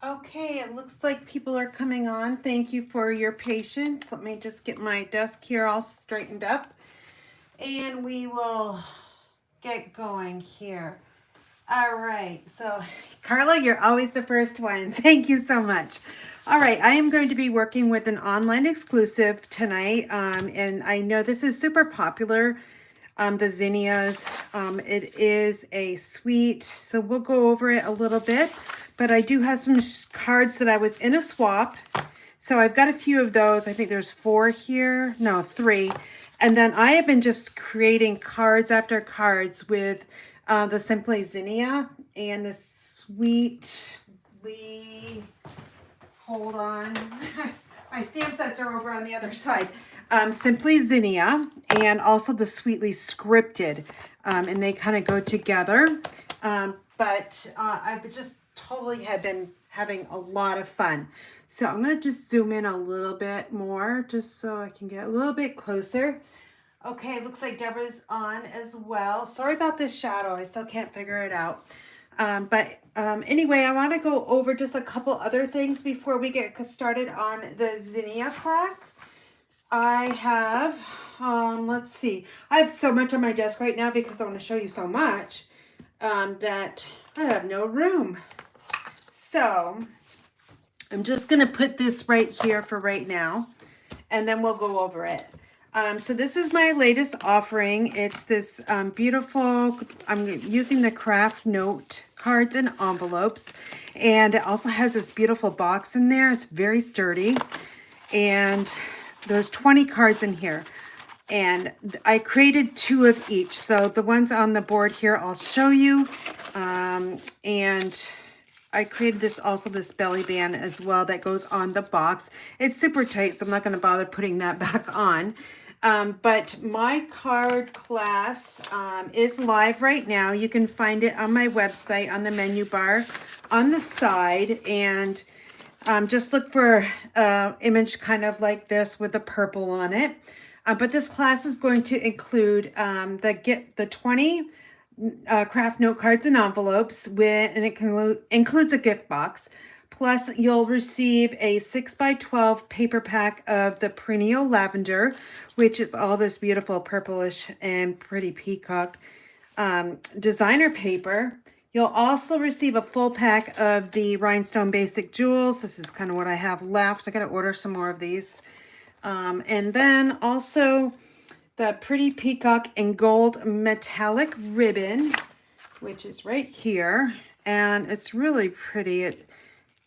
Okay, it looks like people are coming on. Thank you for your patience. Let me just get my desk here all straightened up and we will get going here. All right, so Carla, you're always the first one. Thank you so much. All right, I am going to be working with an online exclusive tonight, and I know this is super popular, the zinnias. It is a suite, so we'll go over it a little bit, but I do have some cards that I was in a swap. So I've got a few of those. I think there's 4 here, no, 3. And then I have been just creating cards after cards with the Simply Zinnia and the Sweetly, hold on, my stamp sets are over on the other side. Simply Zinnia and also the Sweetly Scripted, and they kind of go together. But I've just totally have been having a lot of fun. So I'm going to just zoom in a little bit more just so I can get a little bit closer. Okay, looks like Deborah's on as well. Sorry about this shadow. I still can't figure it out. Anyway, I want to go over just a couple other things before we get started on the Zinnia class. I have, let's see. I have so much on my desk right now because I want to show you so much that I have no room. So I'm just going to put this right here for right now, and then we'll go over it. So this is my latest offering. It's this beautiful, I'm using the craft note cards and envelopes, and it also has this beautiful box in there. It's very sturdy, and there's 20 cards in here. And I created 2 of each. So the ones on the board here, I'll show you. And I created this belly band as well that goes on the box. It's super tight, so I'm not going to bother putting that back on. But my card class is live right now. You can find it on my website on the menu bar on the side, and just look for an image kind of like this with the purple on it. But this class is going to include the 20 craft note cards and envelopes and it includes a gift box. Plus, you'll receive a 6x12 paper pack of the perennial lavender, which is all this beautiful purplish and pretty peacock designer paper. You'll also receive a full pack of the rhinestone basic jewels. This is kind of what I have left. I got to order some more of these. And then also the pretty peacock and gold metallic ribbon, which is right here. And it's really pretty.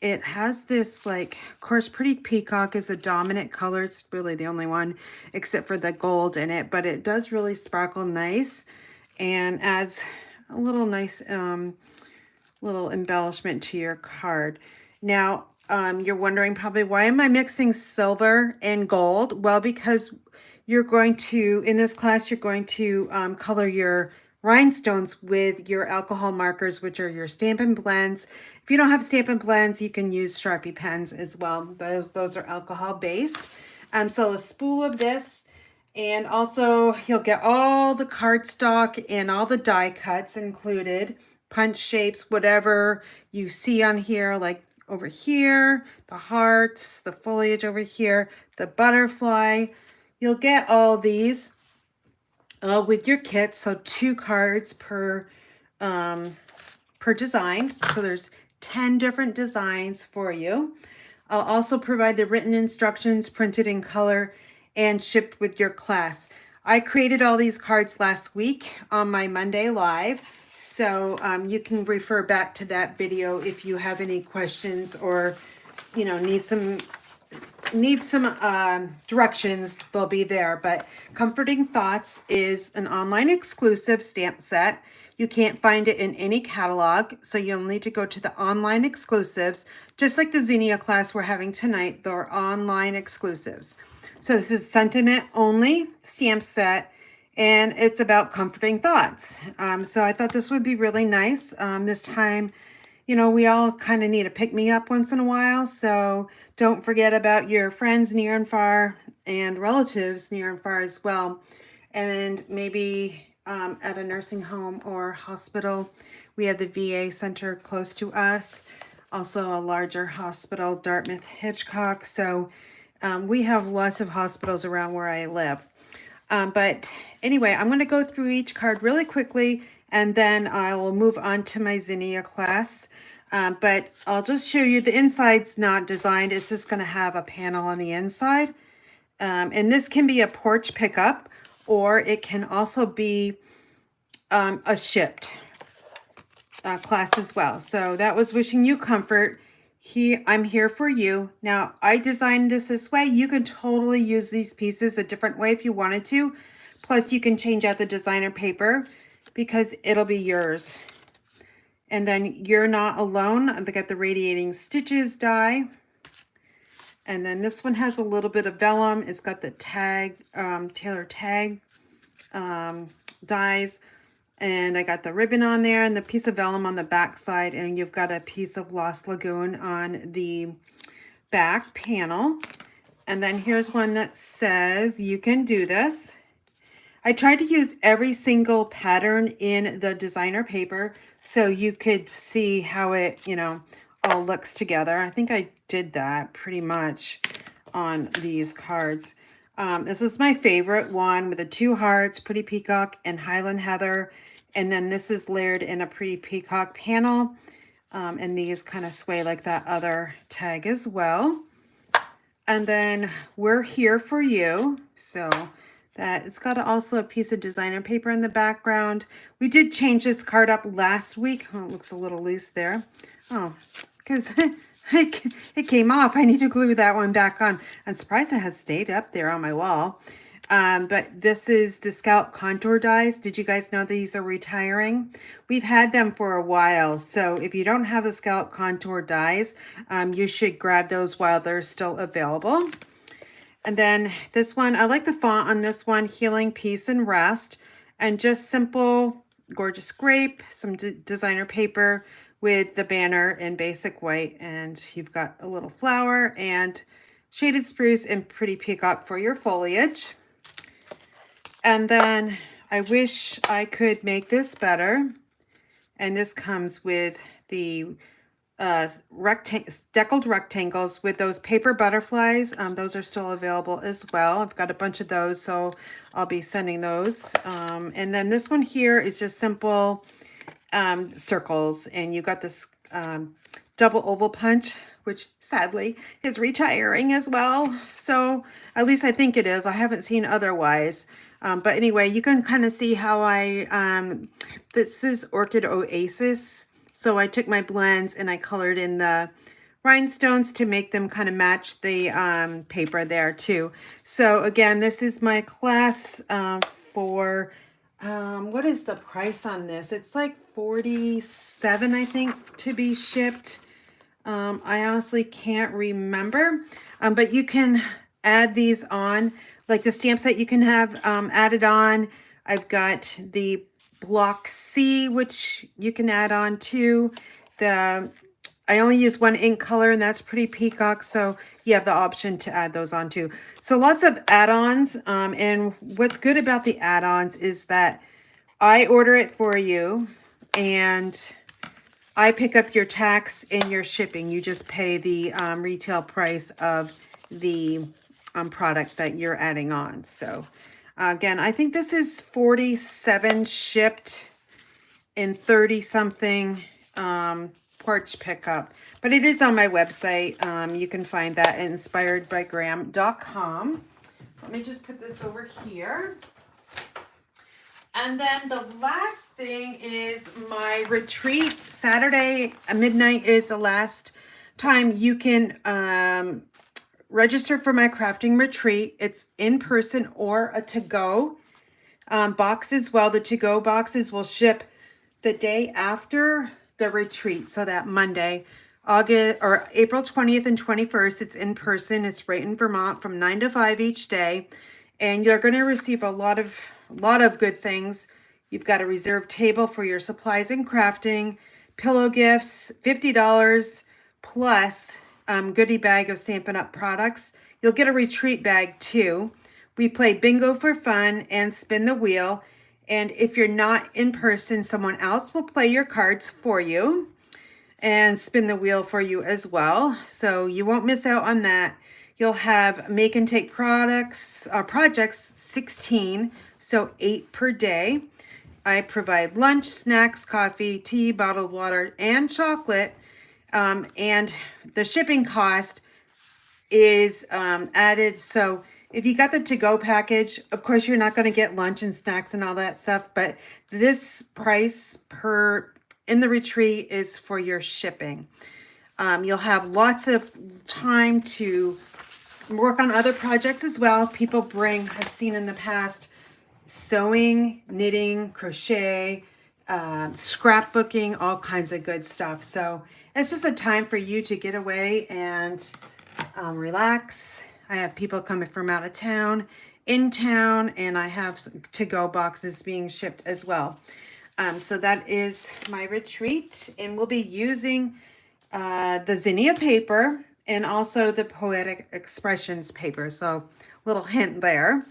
It has this, like, of course, pretty peacock is a dominant color. It's really the only one except for the gold in it, but it does really sparkle nice and adds a little nice little embellishment to your card. Now, you're wondering probably, why am I mixing silver and gold? Well, because you're going to, in this class, you're going to color your rhinestones with your alcohol markers, which are your Stampin' blends. If you don't have Stampin' blends, you can use Sharpie pens as well. Those are alcohol based. So a spool of this, and also you'll get all the cardstock and all the die cuts included, punch shapes, whatever you see on here, like over here, the hearts, the foliage over here, the butterfly. You'll get all these with your kit, so 2 cards per design. So there's 10 different designs for you. I'll also provide the written instructions printed in color and shipped with your class. I created all these cards last week on my Monday Live, so you can refer back to that video if you have any questions or, you know, need some directions. They'll be there. But Comforting Thoughts is an online exclusive stamp set. You can't find it in any catalog, so you'll need to go to the online exclusives. Just like the Zinnia class we're having tonight, they're online exclusives. So this is sentiment only stamp set, and it's about comforting thoughts. So I thought this would be really nice. This time, you know, we all kind of need a pick-me-up once in a while, so don't forget about your friends near and far and relatives near and far as well. And maybe at a nursing home or hospital. We have the VA center close to us. also a larger hospital, Dartmouth Hitchcock. So we have lots of hospitals around where I live. But anyway, I'm going to go through each card really quickly, and then I will move on to my Zinnia class. But I'll just show you the inside's not designed. It's just going to have a panel on the inside. And this can be a porch pickup, or it can also be a shipped class as well. So that was wishing you comfort. I'm here for you. Now, I designed this way. You can totally use these pieces a different way if you wanted to. Plus, you can change out the designer paper because it'll be yours. And then you're not alone. They got the radiating stitches die. And then this one has a little bit of vellum. It's got the tag, Taylor tag dies. And I got the ribbon on there and the piece of vellum on the back side. And you've got a piece of Lost Lagoon on the back panel. And then here's one that says, you can do this. I tried to use every single pattern in the designer paper so you could see how it, you know, all looks together. I think I did that pretty much on these cards. This is my favorite one with the 2 hearts, Pretty Peacock and Highland Heather. And then this is layered in a Pretty Peacock panel. And these kind of sway like that other tag as well. And then we're here for you. So that it's got also a piece of designer paper in the background. We did change this card up last week. Oh, it looks a little loose there. Oh, because it came off. I need to glue that one back on. I'm surprised it has stayed up there on my wall. But this is the scalp contour dies. Did you guys know these are retiring? We've had them for a while. So if you don't have the scalp contour dies, you should grab those while they're still available. And then this one, I like the font on this one, Healing, Peace, and Rest. And just simple, gorgeous grape, some designer paper with the banner in basic white. And you've got a little flower and shaded spruce and Pretty Peacock for your foliage. And then I wish I could make this better. And this comes with the deckled rectangles with those paper butterflies. Those are still available as well. I've got a bunch of those, so I'll be sending those. And then this one here is just simple circles. And you got this double oval punch, which sadly is retiring as well. So at least I think it is. I haven't seen otherwise. But anyway, you can kind of see how this is Orchid Oasis. So I took my blends and I colored in the rhinestones to make them kind of match the paper there too. So again, this is my class for, what is the price on this? It's like $47, I think, to be shipped. I honestly can't remember, but you can add these on. Like the stamp set you can have added on. I've got the Block C, which you can add on to. I only use one ink color, and that's Pretty Peacock, so you have the option to add those on too. So lots of add-ons, and what's good about the add-ons is that I order it for you, and I pick up your tax and your shipping. You just pay the retail price of the product that you're adding on. So again, I think this is 47 shipped in 30 something porch pickup, but it is on my website. You can find that at inspiredbygraham.com. Let me just put this over here. And then the last thing is my retreat. Saturday at midnight is the last time you can register for my crafting retreat. It's in person or a to-go box as well. The to-go boxes will ship the day after the retreat. So that Monday, April 20th and 21st, it's in person. It's right in Vermont from 9 to 5 each day. And you're going to receive a lot of good things. You've got a reserved table for your supplies and crafting, pillow gifts, $50 plus goodie bag of Stampin' Up! Products. You'll get a retreat bag too. We play bingo for fun and spin the wheel. And if you're not in person, someone else will play your cards for you. and spin the wheel for you as well. So you won't miss out on that. You'll have make and take projects 16, so 8 per day. I provide lunch, snacks, coffee, tea, bottled water, and chocolate. And the shipping cost is added. So if you got the to-go package, of course, you're not going to get lunch and snacks and all that stuff. But this price per in the retreat is for your shipping. You'll have lots of time to work on other projects as well. People bring, I've seen in the past, sewing, knitting, crochet, scrapbooking, all kinds of good stuff. So it's just a time for you to get away and relax. I have people coming from out of town, in town, and I have to-go boxes being shipped as well. So that is my retreat, and we'll be using the Zinnia paper and also the Poetic Expressions paper. So little hint there.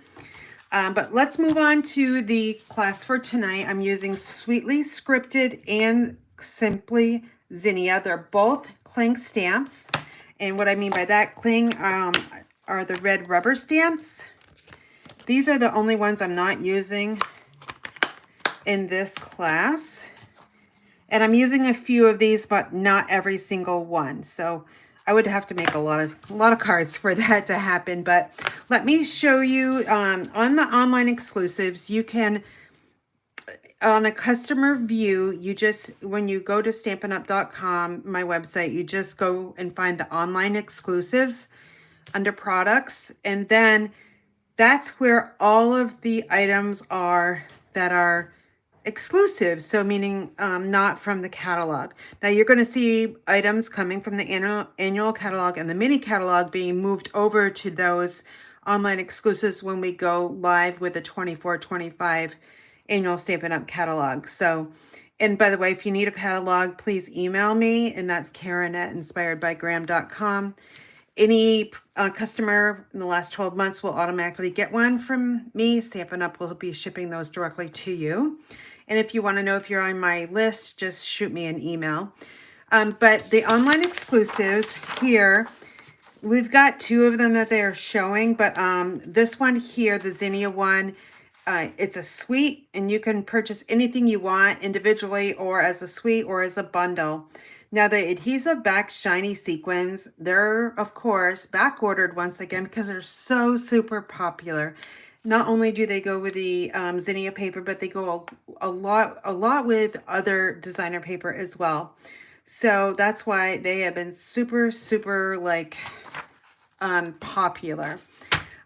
But let's move on to the class for tonight. I'm using Sweetly Scripted and Simply Zinnia. They're both cling stamps. And what I mean by that, cling are the red rubber stamps. These are the only ones I'm not using in this class. And I'm using a few of these, but not every single one. So I would have to make a lot of cards for that to happen. But let me show you on the online exclusives, you can, on a customer view, you just, when you go to stampinup.com, my website, you just go and find the online exclusives under products. And then that's where all of the items are that are exclusive, so meaning not from the catalog. Now you're going to see items coming from the annual catalog and the mini catalog being moved over to those online exclusives when we go live with the 24-25 annual Stampin' Up! Catalog. So, and by the way, if you need a catalog, please email me, and that's Karen@inspiredbygram.com. Any customer in the last 12 months will automatically get one from me. Stampin' Up! Will be shipping those directly to you. And if you want to know if you're on my list, just shoot me an email. But the online exclusives here, we've got 2 of them that they're showing. But this one here, the Zinnia one, it's a suite, and you can purchase anything you want individually or as a suite or as a bundle. Now the adhesive back shiny sequins, they're of course back ordered once again because they're so super popular. Not only do they go with the Zinnia paper, but they go a lot with other designer paper as well. So that's why they have been super like popular.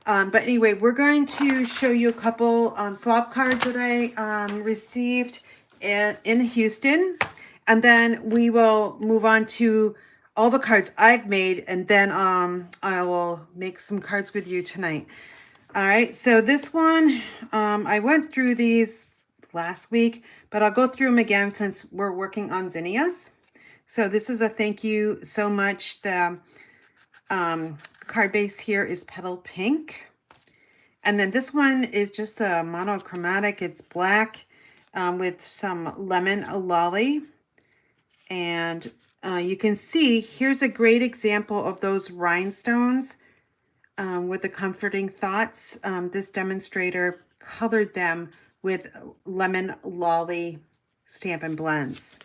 But anyway, we're going to show you a couple swap cards that I received in Houston. And then we will move on to all the cards I've made, and then I will make some cards with you tonight. All right, so this one, I went through these last week, but I'll go through them again since we're working on zinnias. So this is a thank you so much. The card base here is Petal Pink. And then this one is just a monochromatic. It's black with some lemon lolly. And you can see, here's a great example of those rhinestones with the comforting thoughts. This demonstrator colored them with lemon lolly Stampin' Blends.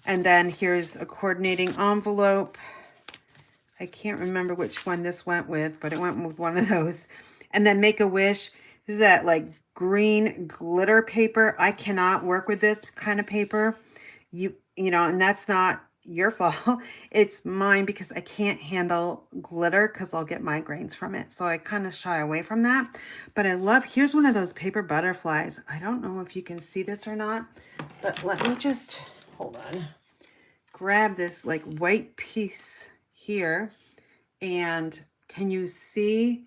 And then here's a coordinating envelope. I can't remember which one this went with, but it went with one of those. And then Make-A-Wish. This is that like green glitter paper. I cannot work with this kind of paper. You know, and that's not your fault. It's mine because I can't handle glitter because I'll get migraines from it. So I kind of shy away from that. But I love, here's one of those paper butterflies. I don't know if you can see this or not, but let me just, hold on, grab this like white piece here. And can you see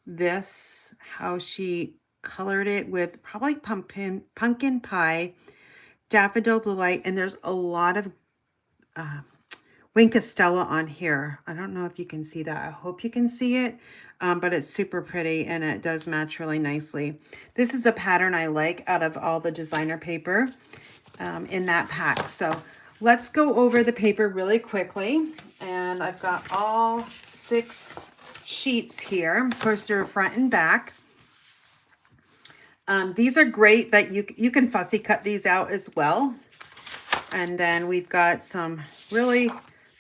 this, how she colored it with probably pumpkin pie, Daffodil Delight, and there's a lot of Wink Castella on here. I don't know if you can see that. I hope you can see it, but it's super pretty and it does match really nicely. This is a pattern I like out of all the designer paper in that pack. So let's go over the paper really quickly. And I've got all 6 sheets here, poster front and back. These are great that you can fussy cut these out as well. And then we've got some really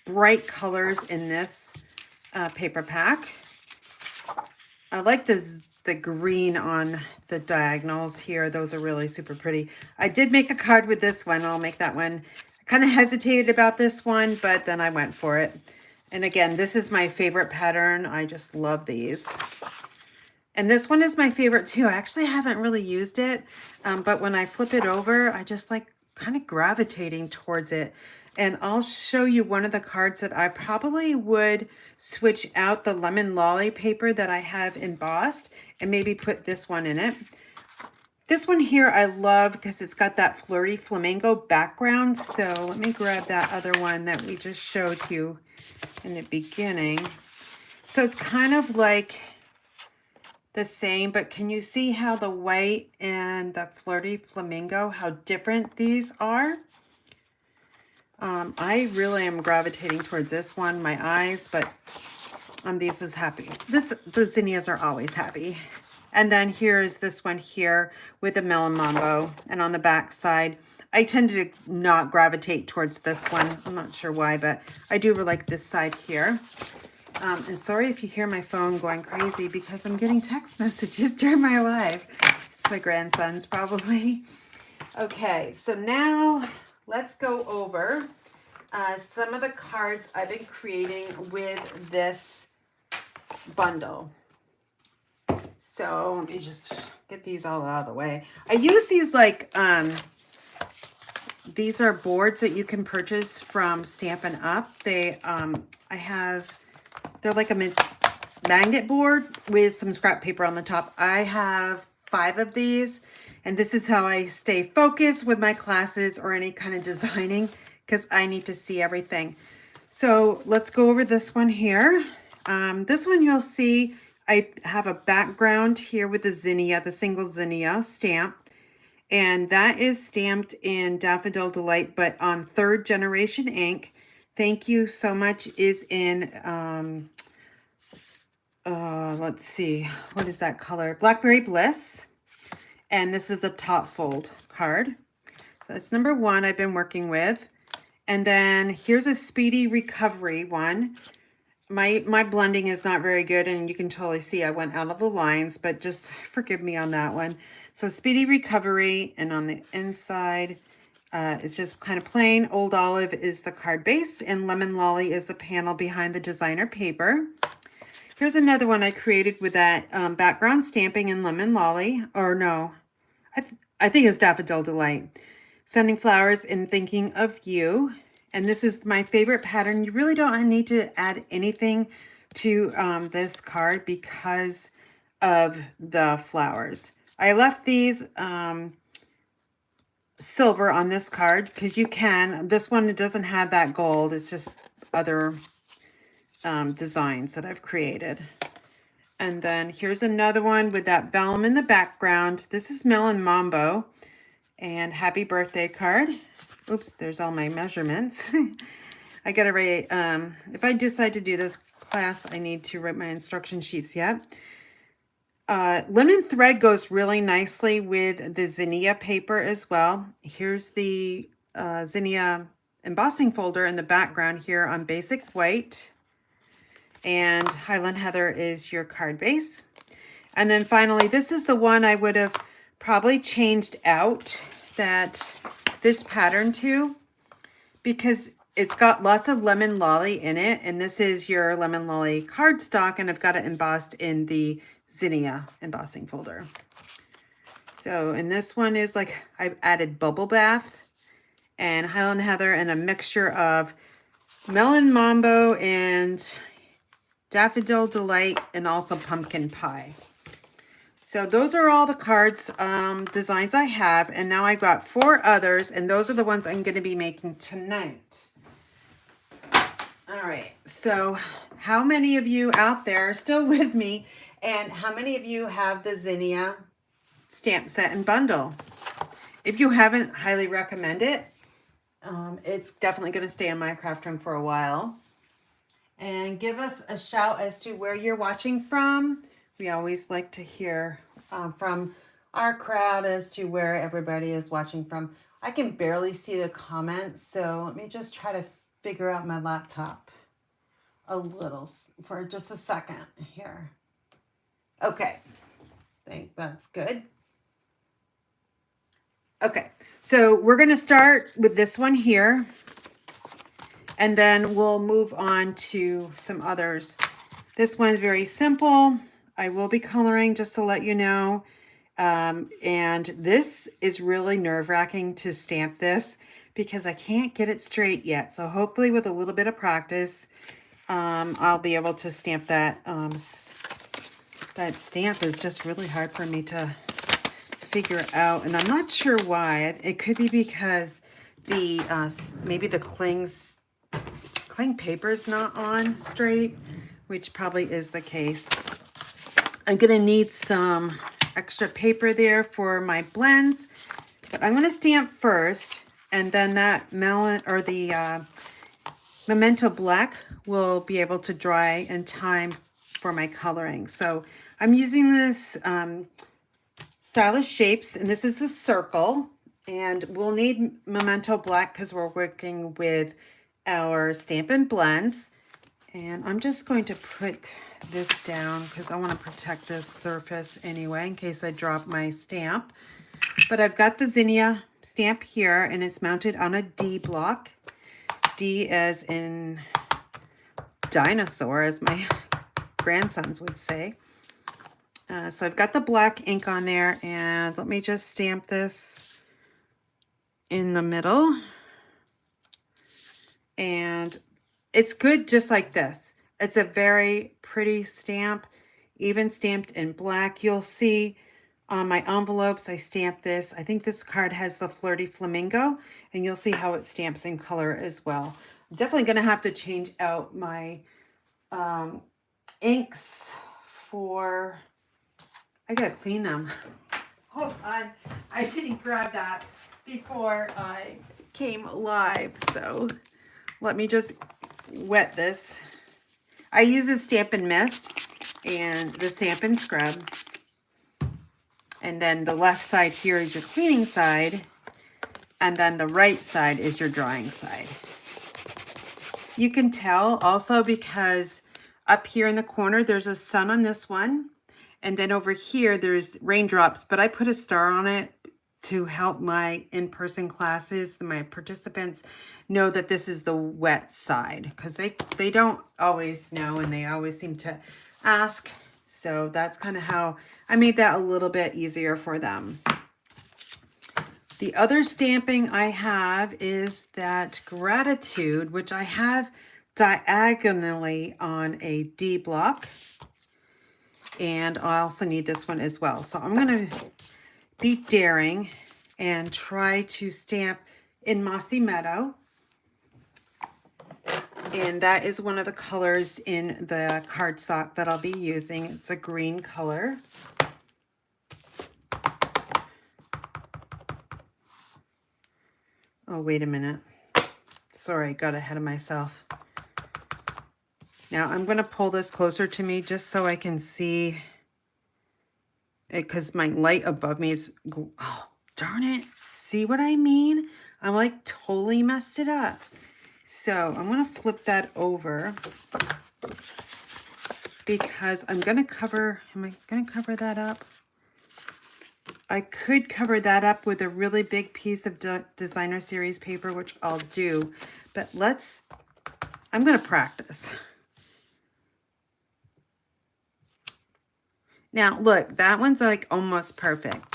bright colors in this paper pack. I like the green on the diagonals here. Those are really super pretty. I did make a card with this one. I'll make that one. I kind of hesitated about this one, but then I went for it. And again, this is my favorite pattern. I just love these. And this one is my favorite too. I actually haven't really used it, but when I flip it over, I just like kind of gravitating towards it. And I'll show you one of the cards that I probably would switch out the lemon lolly paper that I have embossed and maybe put this one in it. This one here I love because it's got that flirty flamingo background. So let me grab that other one that we just showed you in the beginning. So it's kind of like the same, but can you see how the white and the flirty flamingo, how different these are? I really am gravitating towards this one, my eyes, but these is happy. The zinnias are always happy. And then here's this one here with the melon mambo. And on the back side, I tend to not gravitate towards this one. I'm not sure why, but I do like this side here. And sorry if you hear my phone going crazy because I'm getting text messages during my live. It's my grandson's probably. Okay, so now let's go over some of the cards I've been creating with this bundle. So let me just get these all out of the way. I use these like, these are boards that you can purchase from Stampin' Up. They're like a magnet board with some scrap paper on the top. I have 5 of these, and this is how I stay focused with my classes or any kind of designing because I need to see everything. So let's go over this one here. This one you'll see I have a background here with the Zinnia, the single Zinnia stamp, and that is stamped in Daffodil Delight, but on 3rd generation ink. Thank you so much is in, let's see, what is that color? Blackberry Bliss. And this is a top fold card. So that's number 1 I've been working with. And then here's a Speedy Recovery one. My blending is not very good, and you can totally see I went out of the lines, but just forgive me on that one. So Speedy Recovery, and on the inside, it's just kind of plain. Old Olive is the card base, and Lemon Lolly is the panel behind the designer paper. Here's another one I created with that background stamping in Lemon Lolly, or no, I think it's Daffodil Delight. Sending flowers and thinking of you. And this is my favorite pattern. You really don't need to add anything to this card because of the flowers. I left these silver on this card because you can. This one, it doesn't have that gold. It's just other designs that I've created. And then here's another one with that vellum in the background. This is Melon Mambo and happy birthday card. Oops, there's all my measurements. I gotta write, if I decide to do this class, I need to write my instruction sheets yet. Lemon thread goes really nicely with the Zinnia paper as well. Here's the Zinnia embossing folder in the background here on basic white. And Highland Heather is your card base. And then finally, this is the one I would have probably changed out this pattern to, because it's got lots of Lemon Lolly in it, and this is your Lemon Lolly cardstock, and I've got it embossed in the Zinnia embossing folder. So, and this one is like, I've added Bubble Bath and Highland Heather and a mixture of Melon Mambo and Daffodil Delight and also Pumpkin Pie. So those are all the cards, designs I have, and now I got 4 others, and those are the ones I'm going to be making tonight. All right, so how many of you out there are still with me, and how many of you have the Zinnia stamp set and bundle? If you haven't, highly recommend it. It's definitely going to stay in my craft room for a while. And give us a shout as to where you're watching from. We always like to hear from our crowd as to where everybody is watching from. I can barely see the comments, so let me just try to figure out my laptop a little for just a second here. Okay, I think that's good. Okay, so we're going to start with this one here, and then we'll move on to some others. This one's very simple. I will be coloring just to let you know. And this is really nerve-wracking to stamp this because I can't get it straight yet. So hopefully with a little bit of practice, I'll be able to stamp that. That stamp is just really hard for me to figure out, and I'm not sure why. It could be because the maybe the cling paper is not on straight, which probably is the case. I'm gonna need some extra paper there for my blends, but I'm gonna stamp first, and then that melon or the Memento Black will be able to dry in time for my coloring. So I'm using this Stylish Shapes, and this is the circle, and we'll need Memento Black because we're working with our Stampin' blends. And I'm just going to put this down because I want to protect this surface anyway in case I drop my stamp. But I've got the Zinnia stamp here, and it's mounted on a D block. D as in dinosaur, as my grandsons would say. So I've got the black ink on there, and let me just stamp this in the middle. And it's good just like this. It's a very pretty stamp, even stamped in black. You'll see on my envelopes, I stamped this. I think this card has the Flirty Flamingo, and you'll see how it stamps in color as well. I'm definitely going to have to change out my inks for... I gotta clean them. Hold on. I didn't grab that before I came live, so let me just wet this. I use the Stampin' Mist and the Stampin' Scrub. And then the left side here is your cleaning side, and then the right side is your drying side. You can tell also because up here in the corner, there's a sun on this one. And then over here, there's raindrops, but I put a star on it to help my in-person classes, my participants, know that this is the wet side, because they don't always know, and they always seem to ask. So that's kind of how I made that a little bit easier for them. The other stamping I have is that Gratitude, which I have diagonally on a D block. And I also need this one as well. So I'm going to be daring and try to stamp in Mossy Meadow. And that is one of the colors in the cardstock that I'll be using. It's a green color. Oh, wait a minute. Sorry, I got ahead of myself. Now I'm going to pull this closer to me just so I can see it, because my light above me is, oh, darn it. See what I mean? I'm like totally messed it up. So I'm going to flip that over because I'm going to cover, am I going to cover that up? I could cover that up with a really big piece of designer series paper, which I'll do, but I'm going to practice. Now, look, that one's like almost perfect.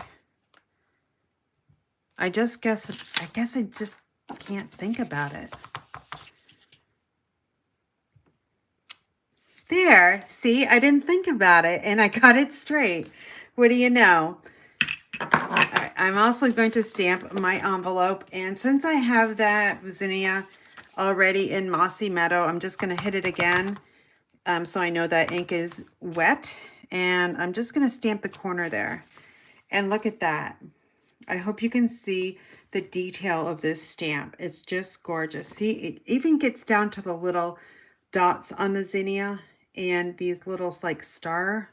I guess I just can't think about it. There, see, I didn't think about it and I got it straight. What do you know? All right, I'm also going to stamp my envelope, and since I have that Zinnia already in Mossy Meadow, I'm just going to hit it again so I know that ink is wet. And I'm just going to stamp the corner there. And look at that. I hope you can see the detail of this stamp. It's just gorgeous. See, it even gets down to the little dots on the zinnia and these little like star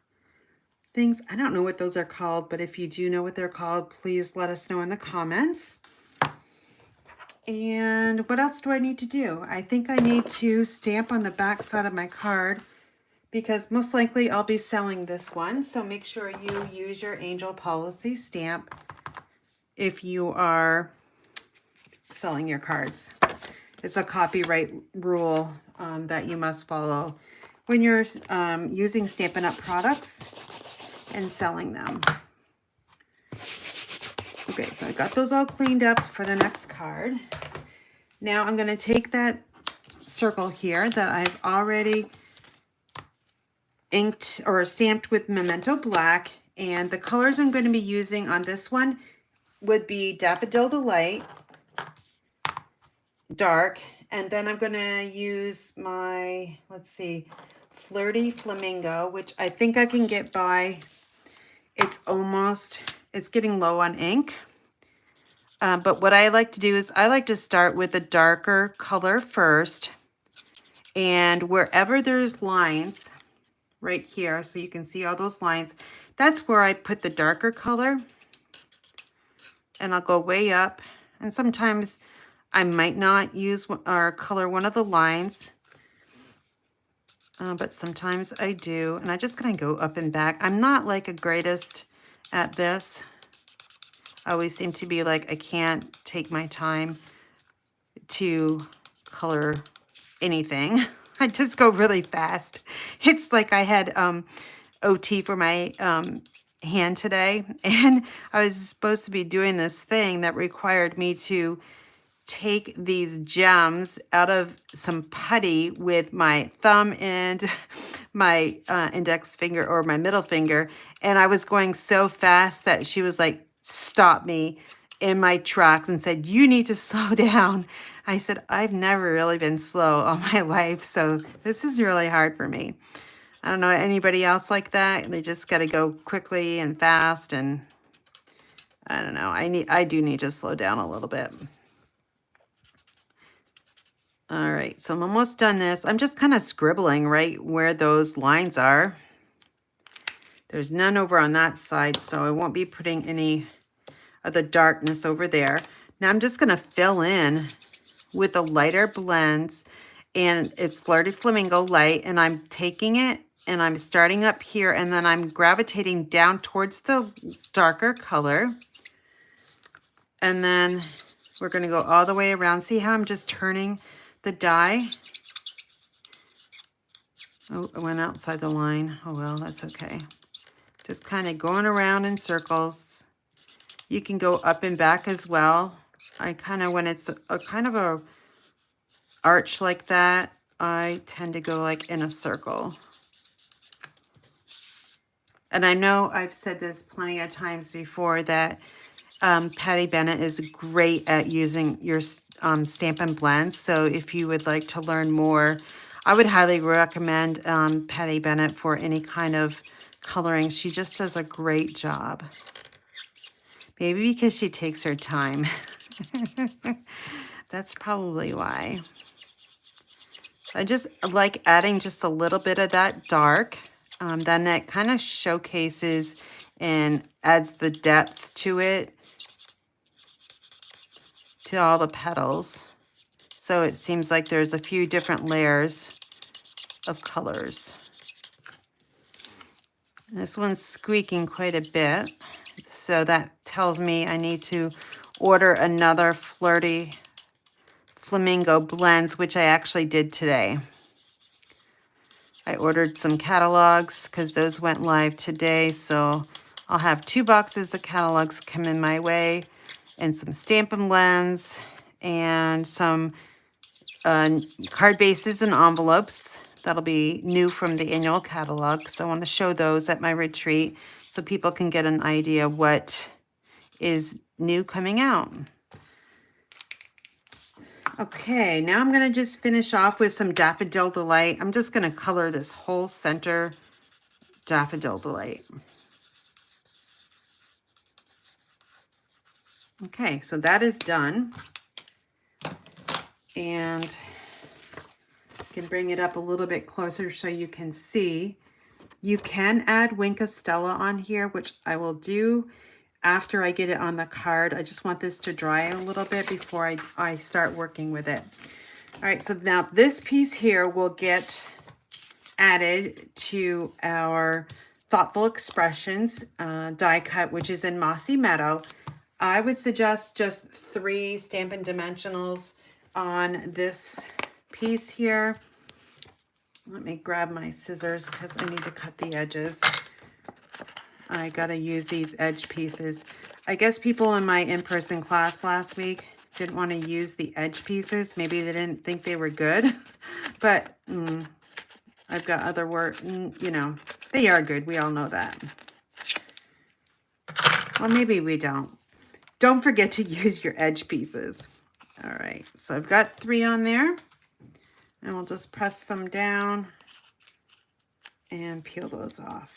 things. I don't know what those are called, but if you do know what they're called, please let us know in the comments. And what else do I need to do? I think I need to stamp on the back side of my card because most likely I'll be selling this one. So make sure you use your Angel Policy stamp if you are selling your cards. It's a copyright rule that you must follow when you're using Stampin' Up! Products and selling them. Okay, so I got those all cleaned up for the next card. Now I'm going to take that circle here that I've already inked or stamped with Memento Black, and the colors I'm going to be using on this one would be Daffodil Delight, dark, and then I'm going to use my, let's see, Flirty Flamingo, which I think I can get by. It's getting low on ink. But what I like to do is I like to start with a darker color first. And wherever there's lines right here, so you can see all those lines, that's where I put the darker color. And I'll go way up. And sometimes I might not use or color one of the lines. But sometimes I do. And I just kind of go up and back. I'm not like a greatest at this. I always seem to be like, I can't take my time to color anything. I just go really fast. It's like I had OT for my hand today, and I was supposed to be doing this thing that required me to take these gems out of some putty with my thumb and my index finger or my middle finger, and I was going so fast that she was like, stop me in my tracks and said, you need to slow down. I said, I've never really been slow all my life, so this is really hard for me. I don't know anybody else like that. They just got to go quickly and fast, and I don't know. I do need to slow down a little bit. All right, so I'm almost done this. I'm just kind of scribbling right where those lines are. There's none over on that side, so I won't be putting any of the darkness over there. Now I'm just going to fill in with the lighter blends, and it's Flirty Flamingo Light, and I'm taking it and I'm starting up here, and then I'm gravitating down towards the darker color, and then we're going to go all the way around. See how I'm just turning the die? Oh, it went outside the line. Oh well, that's okay. Just kind of going around in circles. You can go up and back as well. I kind of, when it's a kind of a arch like that, I tend to go like in a circle. And I know I've said this plenty of times before that Patty Bennett is great at using your Stampin' Blends. So if you would like to learn more, I would highly recommend Patty Bennett for any kind of coloring. She just does a great job. Maybe because she takes her time. That's probably why. I just like adding just a little bit of that dark. Then that kind of showcases and adds the depth to it, to all the petals. So it seems like there's a few different layers of colors. This one's squeaking quite a bit. So that tells me I need to order another Flirty Flamingo blends, which I actually did today. I ordered some catalogs because those went live today. So I'll have 2 boxes of catalogs coming my way, and some Stampin' Blends, and some card bases and envelopes. That'll be new from the annual catalog. So I want to show those at my retreat so people can get an idea what is new coming out. Okay, now I'm going to just finish off with some Daffodil Delight. I'm just going to color this whole center Daffodil Delight. Okay, so that is done. And I can bring it up a little bit closer so you can see. You can add Wink of Stella on here, which I will do after I get it on the card. I just want this to dry a little bit before I start working with it. All right, so now this piece here will get added to our Thoughtful Expressions die cut, which is in Mossy Meadow. I would suggest just 3 Stampin' Dimensionals on this piece here. Let me grab my scissors because I need to cut the edges. I gotta use these edge pieces. I guess people in my in-person class last week didn't want to use the edge pieces. Maybe they didn't think they were good, but I've got other work, you know, they are good. We all know that. Well, maybe we don't. Don't forget to use your edge pieces. All right, so I've got 3 on there. And we'll just press some down and peel those off.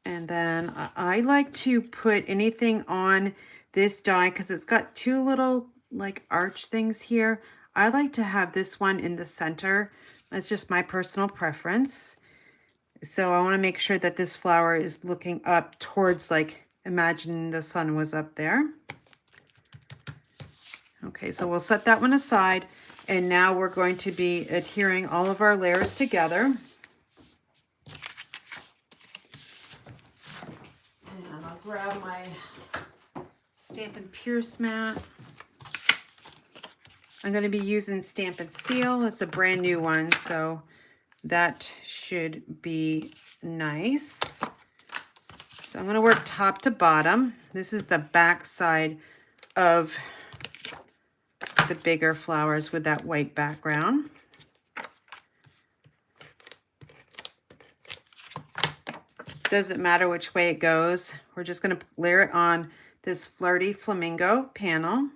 And then I like to put anything on this die because it's got 2 little like arch things here. I like to have this one in the center. That's just my personal preference. So I want to make sure that this flower is looking up towards, like, imagine the sun was up there. Okay, so we'll set that one aside, and now we're going to be adhering all of our layers together. And I'll grab my Stampin' Pierce mat. I'm going to be using Stampin' Seal. It's a brand new one, so that should be nice. So I'm going to work top to bottom. This is the back side of the bigger flowers with that white background. Doesn't matter which way it goes. We're just going to layer it on this Flirty Flamingo panel.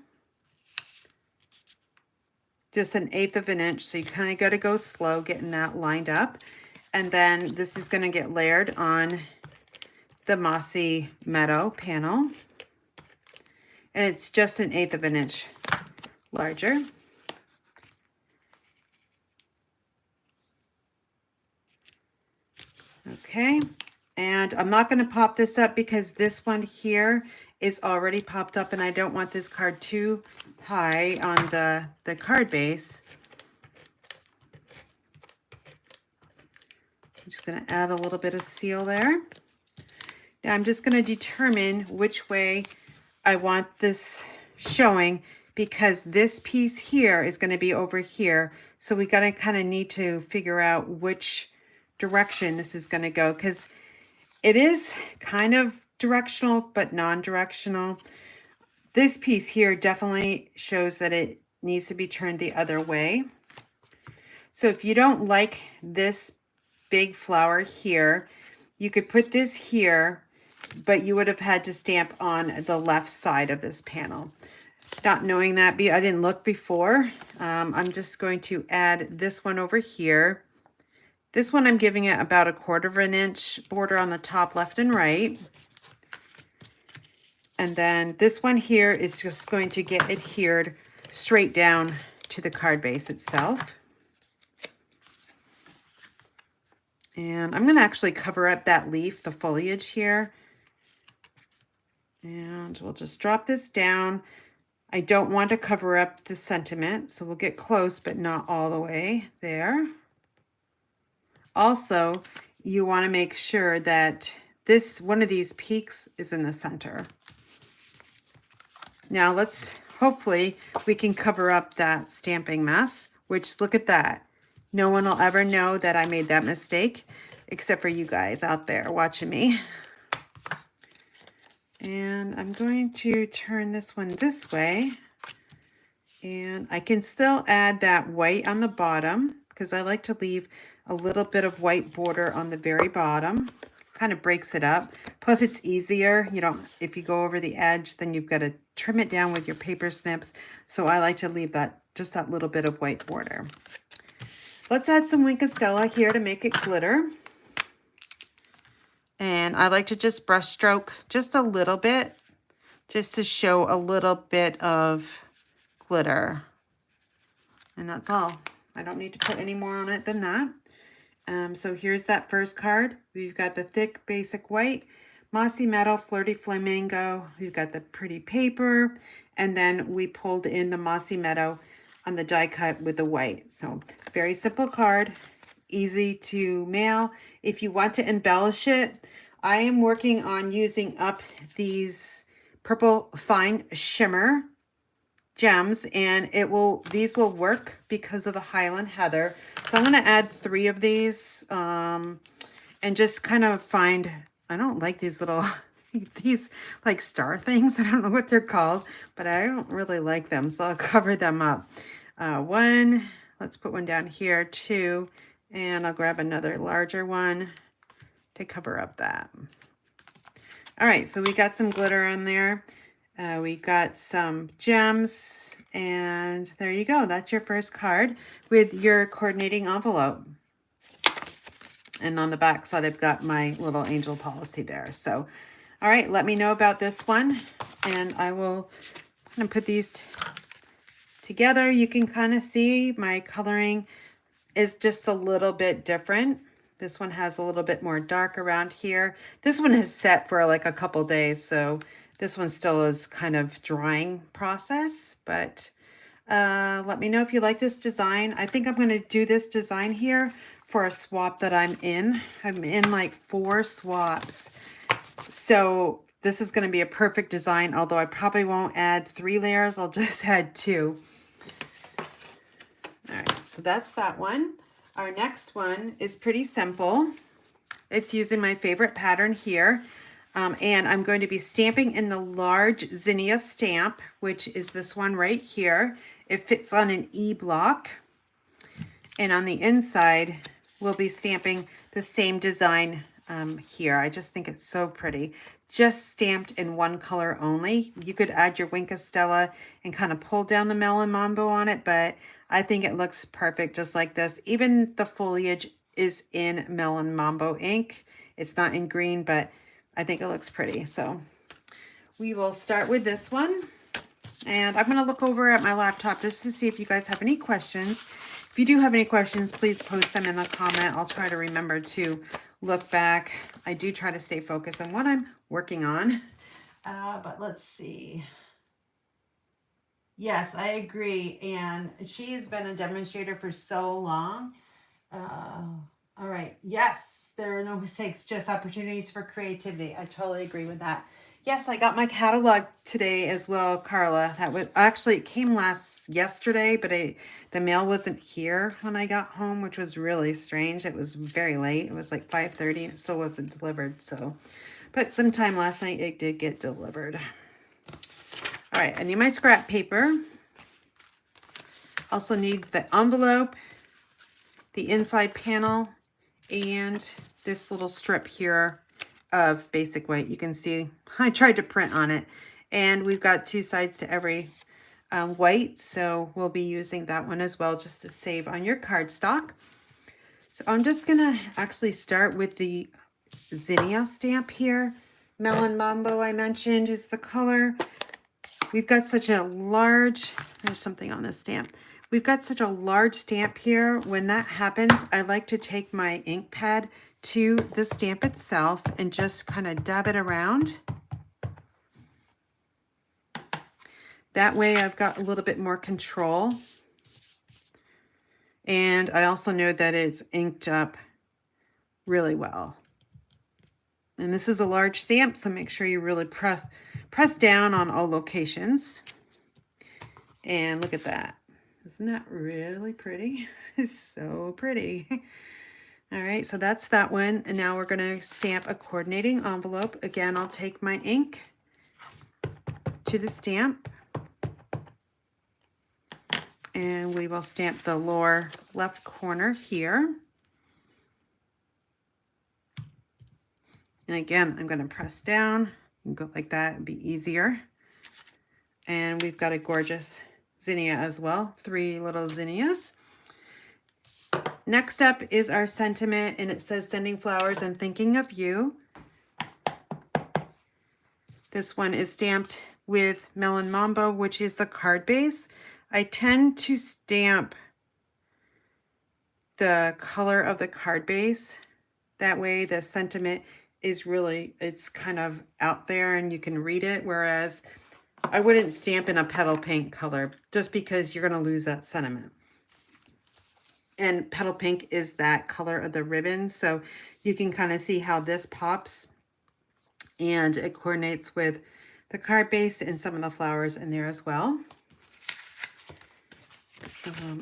Just 1/8 of an inch, so you kind of got to go slow getting that lined up. And then this is going to get layered on the Mossy Meadow panel. And it's just 1/8 of an inch larger. Okay, and I'm not going to pop this up because this one here is already popped up and I don't want this card too high on the card base. I'm just going to add a little bit of seal there. Now I'm just going to determine which way I want this showing, because this piece here is going to be over here. So we got to kind of need to figure out which direction this is going to go, because it is kind of directional but non-directional. This piece here definitely shows that it needs to be turned the other way. So if you don't like this big flower here, you could put this here, but you would have had to stamp on the left side of this panel. Not knowing that, I didn't look before. I'm just going to add this one over here. This one I'm giving it about 1/4 of an inch border on the top left and right. And then this one here is just going to get adhered straight down to the card base itself. And I'm going to actually cover up that leaf, the foliage here. And we'll just drop this down. I don't want to cover up the sentiment, so we'll get close, but not all the way there. Also, you want to make sure that one of these peaks is in the center. Now hopefully we can cover up that stamping mess, which, look at that. No one will ever know that I made that mistake, except for you guys out there watching me. And I'm going to turn this one this way. And I can still add that white on the bottom, because I like to leave a little bit of white border on the very bottom. Kind of breaks it up. Plus it's easier. If you go over the edge, then you've got to trim it down with your paper snips. So I like to leave just that little bit of white border. Let's add some Wink of Stella here to make it glitter. And I like to just brush stroke just a little bit, just to show a little bit of glitter. And that's all. I don't need to put any more on it than that. So here's that first card. We've got the thick basic white, mossy meadow, flirty flamingo. We've got the pretty paper, and then we pulled in the mossy meadow on the die cut with the white. So very simple card, easy to mail. If you want to embellish it, I am working on using up these purple fine shimmer gems, and these will work because of the Highland Heather. So I'm going to add 3 of these and just kind of find, I don't like these little, these like star things. I don't know what they're called, but I don't really like them. So I'll cover them up. 1, let's put one down here, 2, and I'll grab another larger one to cover up that. All right, so we got some glitter on there. We got some gems, and there you go. That's your first card with your coordinating envelope. And on the back side, I've got my little angel policy there. So, all right, let me know about this one, and I will kind of put these together. You can kind of see my coloring is just a little bit different. This one has a little bit more dark around here. This one is set for like a couple days, so this one still is kind of drying process, but let me know if you like this design. I think I'm going to do this design here for a swap that I'm in. I'm in like 4 swaps. So this is going to be a perfect design, although I probably won't add 3 layers. I'll just add 2. All right, so that's that one. Our next one is pretty simple. It's using my favorite pattern here. And I'm going to be stamping in the large Zinnia stamp, which is this one right here. It fits on an E block. And on the inside, we'll be stamping the same design here. I just think it's so pretty. Just stamped in one color only. You could add your Wink of Stella and kind of pull down the Melon Mambo on it, but I think it looks perfect just like this. Even the foliage is in Melon Mambo ink. It's not in green, but I think it looks pretty. So we will start with this one. And I'm going to look over at my laptop just to see if you guys have any questions. If you do have any questions, please post them in the comment. I'll try to remember to look back. I do try to stay focused on what I'm working on. But let's see. Yes, I agree. And she has been a demonstrator for so long. All right. Yes, there are no mistakes, just opportunities for creativity. I totally agree with that. Yes, I got my catalog today as well, Carla. That was actually, it came yesterday, but the mail wasn't here when I got home, which was really strange. It was very late. It was like 5:30 and it still wasn't delivered. So, but sometime last night it did get delivered. All right, I need my scrap paper. Also need the envelope, the inside panel, and this little strip here of basic white. You can see I tried to print on it, and we've got 2 sides to every white, so we'll be using that one as well just to save on your cardstock. So I'm just gonna actually start with the Zinnia stamp here. Melon Mambo, I mentioned, is the color. We've got such a large, there's something on this stamp. We've got such a large stamp here. When that happens, I like to take my ink pad to the stamp itself and just kind of dab it around. That way I've got a little bit more control. And I also know that it's inked up really well. And this is a large stamp, so make sure you really press down on all locations. And look at that. Isn't that really pretty? It's so pretty. All right, so that's that one. And now we're going to stamp a coordinating envelope. Again, I'll take my ink to the stamp. And we will stamp the lower left corner here. And again, I'm going to press down and go like that. It'd be easier. And we've got a gorgeous zinnia as well. 3 little zinnias. Next up is our sentiment, and it says, sending flowers and thinking of you. This one is stamped with Melon Mambo, which is the card base. I tend to stamp the color of the card base. That way the sentiment is really, it's kind of out there and you can read it. Whereas I wouldn't stamp in a petal pink color just because you're going to lose that sentiment. And petal pink is that color of the ribbon. So you can kind of see how this pops and it coordinates with the card base and some of the flowers in there as well.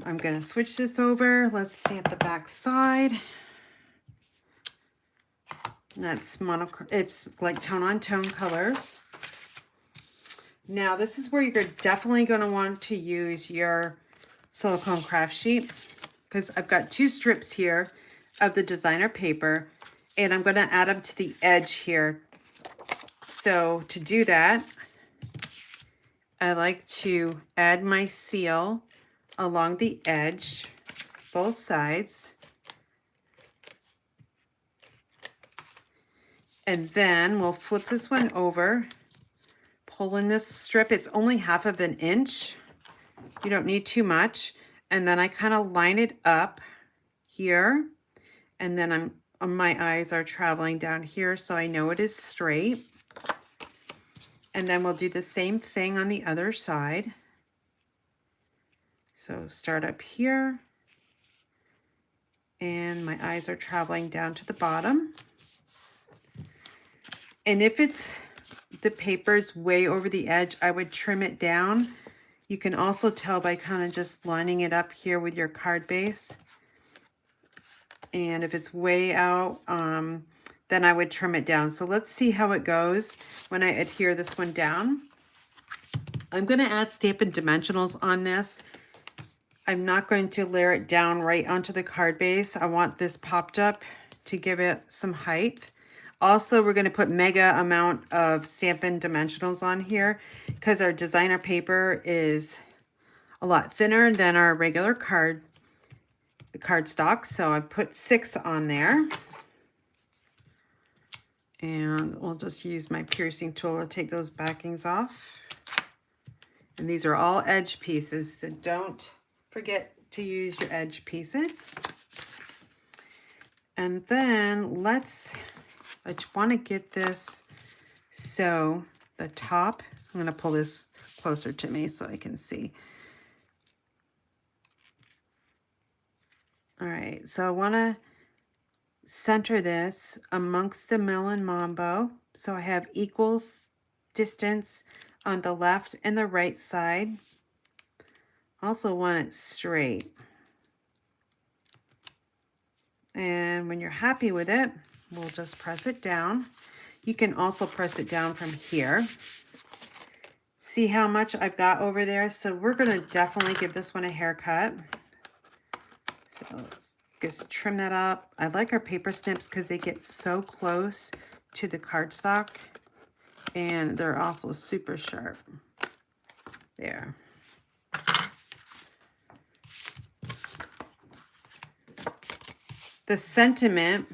I'm going to switch this over. Let's stamp the back side. That's it's like tone on tone colors. Now this is where you're definitely going to want to use your silicone craft sheet, because I've got 2 strips here of the designer paper and I'm going to add them to the edge here. So to do that, I like to add my seal along the edge, both sides. And then we'll flip this one over, pull in this strip. It's only 1/2 inch. You don't need too much. And then I kind of line it up here. And then my eyes are traveling down here, so I know it is straight. And then we'll do the same thing on the other side. So start up here. And my eyes are traveling down to the bottom. And if the paper's way over the edge, I would trim it down. You can also tell by kind of just lining it up here with your card base. And if it's way out, then I would trim it down. So let's see how it goes when I adhere this one down. I'm going to add Stampin' Dimensionals on this. I'm not going to layer it down right onto the card base. I want this popped up to give it some height. Also, we're going to put mega amount of Stampin' Dimensionals on here because our designer paper is a lot thinner than our regular cardstock. So I put 6 on there. And we'll just use my piercing tool to take those backings off. And these are all edge pieces, so don't forget to use your edge pieces. And then I just want to get this, so the top, I'm going to pull this closer to me so I can see. All right, so I want to center this amongst the Melon Mambo, so I have equal distance on the left and the right side. Also want it straight. And when you're happy with it, we'll just press it down. You can also press it down from here. See how much I've got over there? So we're going to definitely give this one a haircut. So let's just trim that up. I like our paper snips because they get so close to the cardstock. And they're also super sharp. There. The sentiment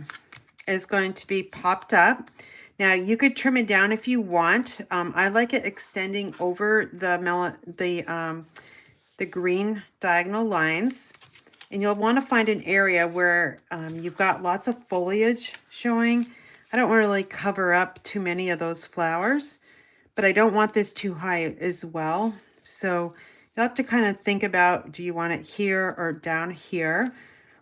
is going to be popped up. Now you could trim it down if you want. I like it extending over the green diagonal lines. And you'll want to find an area where you've got lots of foliage showing. I don't really cover up too many of those flowers, but I don't want this too high as well. So you'll have to kind of think about, do you want it here or down here?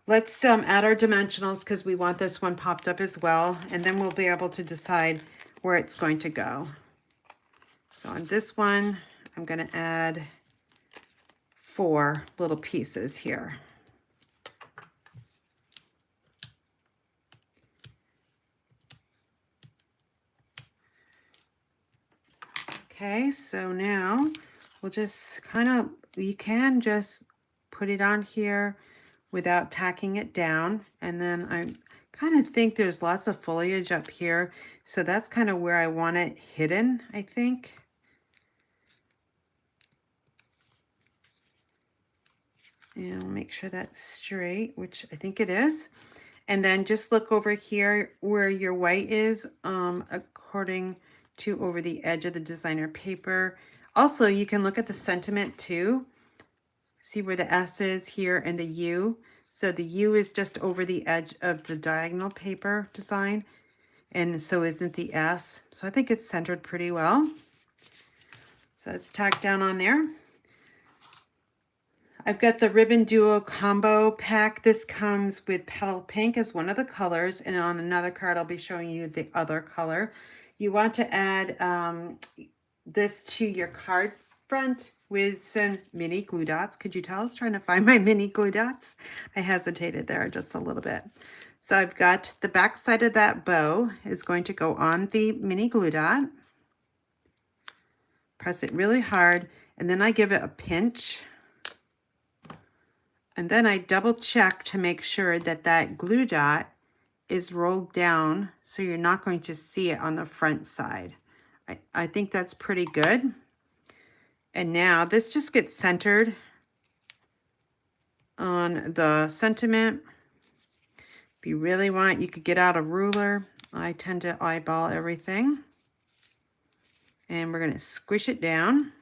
Let's add our dimensionals because we want this one popped up as well. And then we'll be able to decide where it's going to go. So on this one, I'm going to add 4 little pieces here. Okay, so now we'll just you can just put it on here without tacking it down. And then I kind of think there's lots of foliage up here. So that's kind of where I want it hidden, I think. And I'll make sure that's straight, which I think it is. And then just look over here where your white is, according two over the edge of the designer paper. Also, you can look at the sentiment too. See where the S is here and the U. So the U is just over the edge of the diagonal paper design, and so isn't the S. So I think it's centered pretty well. So it's tacked down on there. I've got the Ribbon Duo Combo Pack. This comes with Petal Pink as one of the colors, and on another card I'll be showing you the other color. You want to add this to your card front with some mini glue dots. Could you tell I was trying to find my mini glue dots? I hesitated there just a little bit. So I've got the back side of that bow is going to go on the mini glue dot. Press it really hard, and then I give it a pinch. And then I double check to make sure that that glue dot is rolled down so you're not going to see it on the front side. I think that's pretty good. And now this just gets centered on the sentiment. If you really want, you could get out a ruler. I tend to eyeball everything. And we're going to squish it down.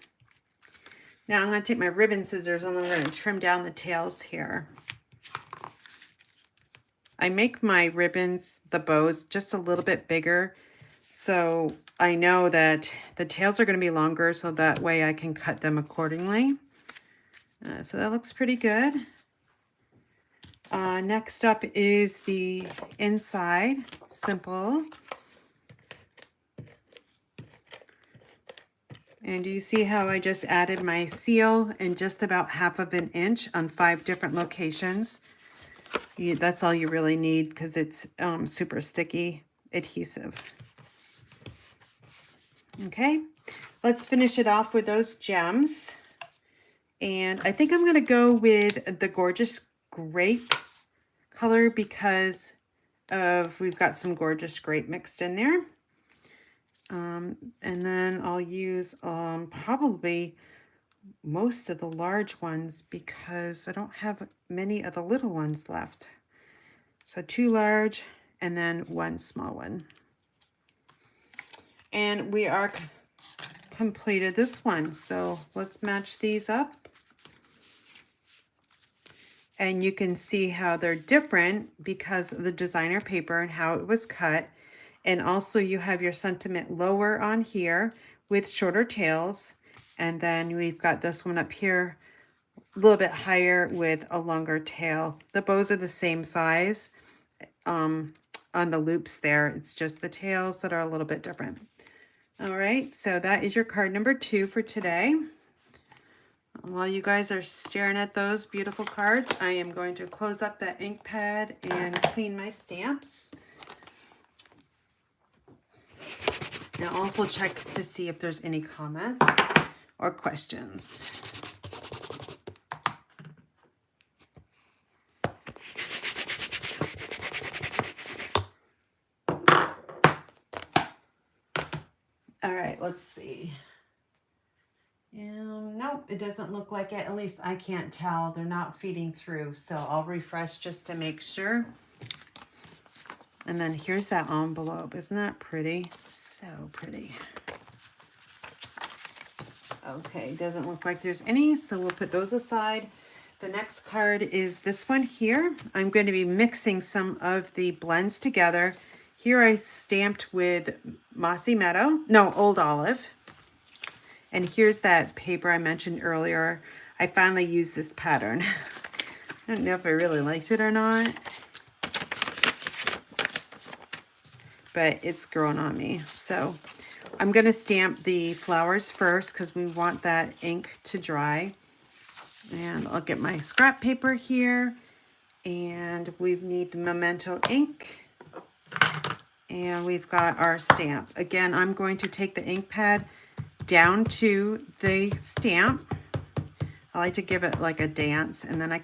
Now I'm going to take my ribbon scissors and I'm going to trim down the tails here. I make my ribbons, the bows, just a little bit bigger, so I know that the tails are going to be longer, so that way I can cut them accordingly. So that looks pretty good. Next up is the inside, simple. And do you see how I just added my seal in just about 1/2 inch on 5 different locations? That's all you really need because it's super sticky adhesive. Okay, let's finish it off with those gems. And I think I'm going to go with the Gorgeous Grape color because we've got some gorgeous grape mixed in there. And then I'll use probably most of the large ones because I don't have many of the little ones left. So 2 large and then 1 small one. And we are completed this one. So let's match these up. And you can see how they're different because of the designer paper and how it was cut. And also you have your sentiment lower on here with shorter tails. And then we've got this one up here a little bit higher with a longer tail. The bows are the same size on the loops there. It's just the tails that are a little bit different. All right, so that is your card number 2 for today. While you guys are staring at those beautiful cards, I am going to close up that ink pad and clean my stamps. And also check to see if there's any comments or questions. All right, let's see. Nope, it doesn't look like it. At least I can't tell. They're not feeding through, so I'll refresh just to make sure. And then here's that envelope. Isn't that pretty? So pretty. Okay, doesn't look like there's any, so we'll put those aside. The next card is this one here. I'm going to be mixing some of the blends together. Here I stamped with Mossy Meadow, no, Old Olive. And here's that paper I mentioned earlier. I finally used this pattern. I don't know if I really liked it or not, but it's grown on me. So I'm going to stamp the flowers first because we want that ink to dry. And I'll get my scrap paper here. And we need Memento ink. And we've got our stamp. Again, I'm going to take the ink pad down to the stamp. I like to give it like a dance, and then I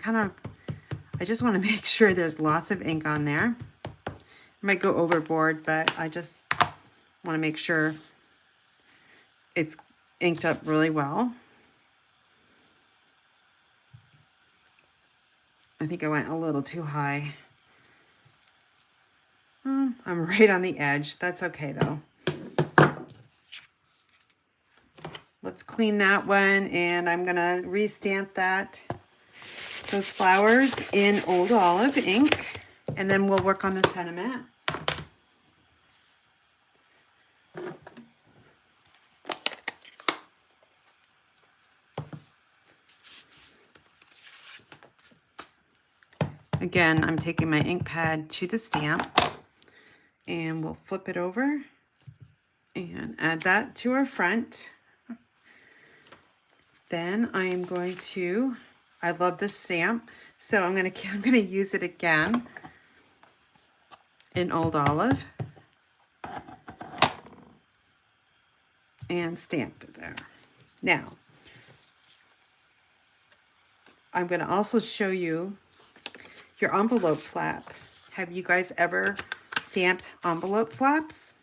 just want to make sure there's lots of ink on there. I might go overboard, but I just want to make sure it's inked up really well. I think I went a little too high. I'm right on the edge. That's okay though. let's clean that one, and I'm gonna re-stamp those flowers in Old Olive ink, and then we'll work on the sentiment. Again, I'm taking my ink pad to the stamp, and we'll flip it over and add that to our front. Then I am going to, I love this stamp, so I'm gonna use it again in Old Olive and stamp it there. Now, I'm gonna also show you your envelope flap. Have you guys ever stamped envelope flaps?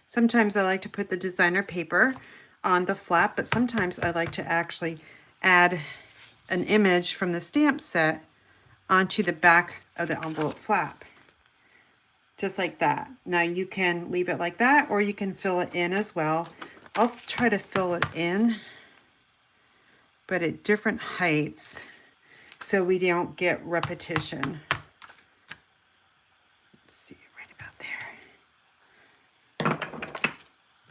Sometimes I like to put the designer paper on the flap, but sometimes I like to actually add an image from the stamp set onto the back of the envelope flap. Just like that. Now you can leave it like that, or you can fill it in as well. I'll try to fill it in, but at different heights, so we don't get repetition. Let's see, right about there.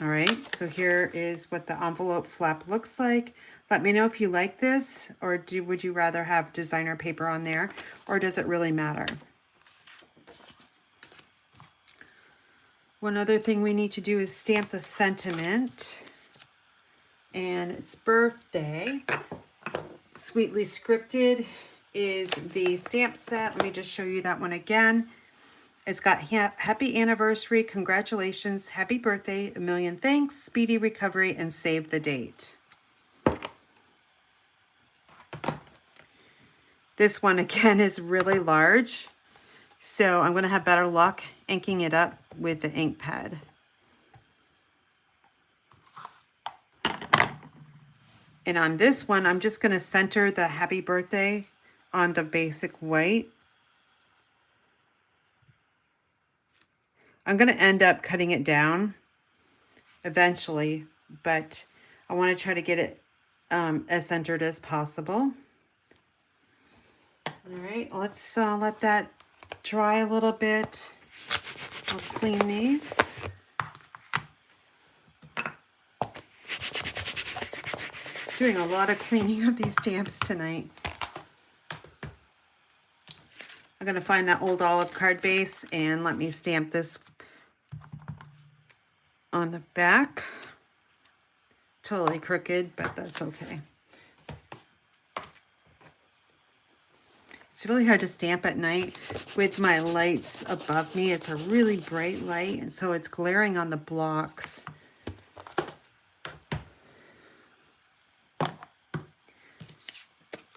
All right, so here is what the envelope flap looks like. Let me know if you like this, or would you rather have designer paper on there, or does it really matter? One other thing we need to do is stamp the sentiment, and it's birthday. Sweetly Scripted is the stamp set. Let me just show you that one again. It's got happy anniversary, congratulations, happy birthday, a million thanks, speedy recovery, and save the date. This one again is really large, so I'm going to have better luck inking it up with the ink pad. And on this one, I'm just going to center the happy birthday on the basic white. I'm going to end up cutting it down eventually, but I want to try to get it as centered as possible. All right, let's let that dry a little bit. I'll clean these. Doing a lot of cleaning of these stamps tonight. I'm going to find that Old Olive card base and let me stamp this on the back. Totally crooked, but that's okay. It's really hard to stamp at night with my lights above me. It's a really bright light, and so it's glaring on the blocks.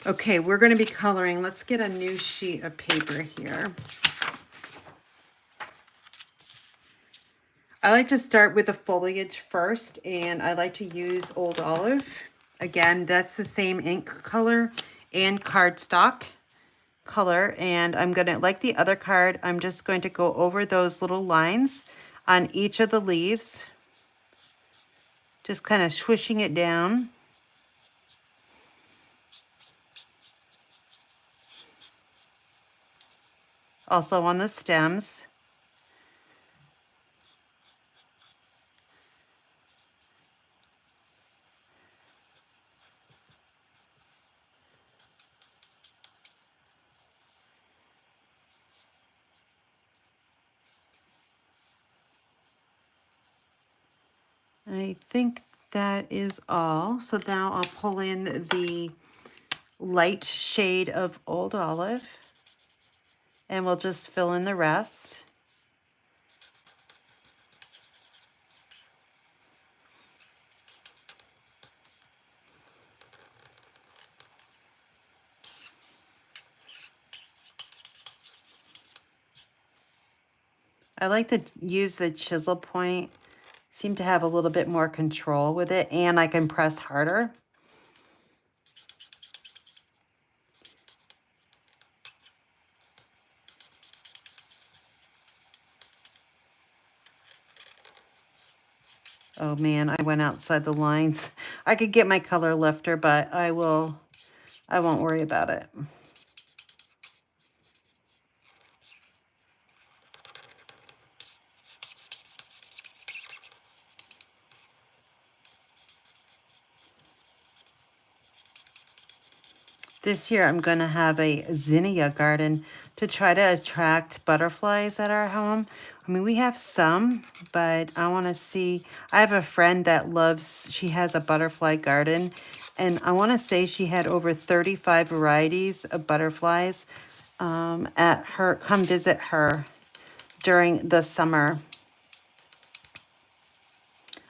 Okay, we're going to be coloring. Let's get a new sheet of paper here. I like to start with the foliage first, and I like to use Old Olive. Again, that's the same ink color and cardstock color, and I'm going to, like the other card, I'm just going to go over those little lines on each of the leaves. Just kind of swishing it down. Also on the stems. I think that is all. So now I'll pull in the light shade of Old Olive, and we'll just fill in the rest. I like to use the chisel point. Seem to have a little bit more control with it, and I can press harder. Oh man, I went outside the lines. I could get my color lifter, but I won't worry about it. This year I'm going to have a zinnia garden to try to attract butterflies at our home. I mean, we have some, but I want to see. I have a friend that loves, she has a butterfly garden, and I want to say she had over 35 varieties of butterflies at her, come visit her during the summer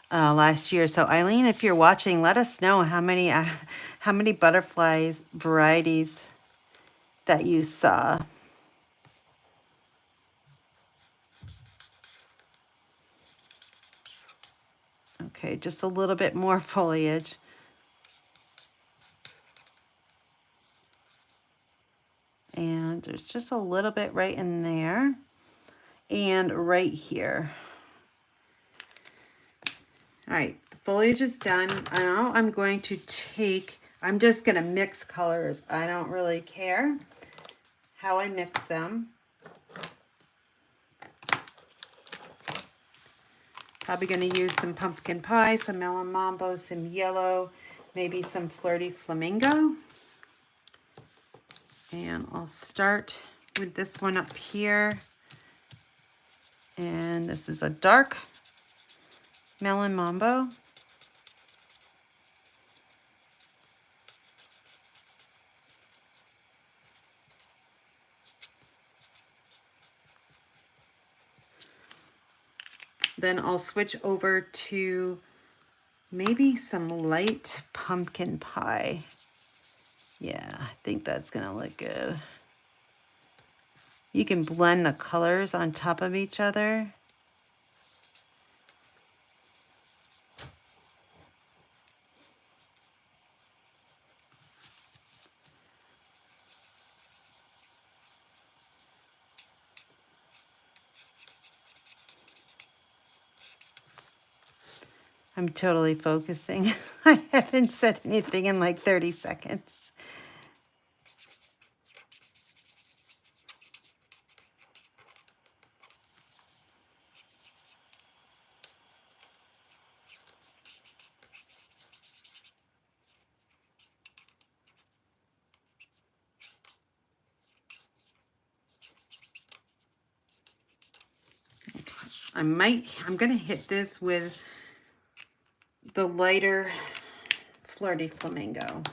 last year. So Eileen, if you're watching, let us know how many butterflies varieties that you saw. Okay, just a little bit more foliage. And there's just a little bit right in there and right here. All right, the foliage is done. Now I'm going to I'm just going to mix colors. I don't really care how I mix them. Probably going to use some pumpkin pie, some melon mambo, some yellow, maybe some flirty flamingo. And I'll start with this one up here. And this is a dark melon mambo. Then I'll switch over to maybe some light pumpkin pie. Yeah, I think that's gonna look good. You can blend the colors on top of each other. I'm totally focusing. I haven't said anything in like 30 seconds. I'm gonna hit this with the lighter flirty flamingo.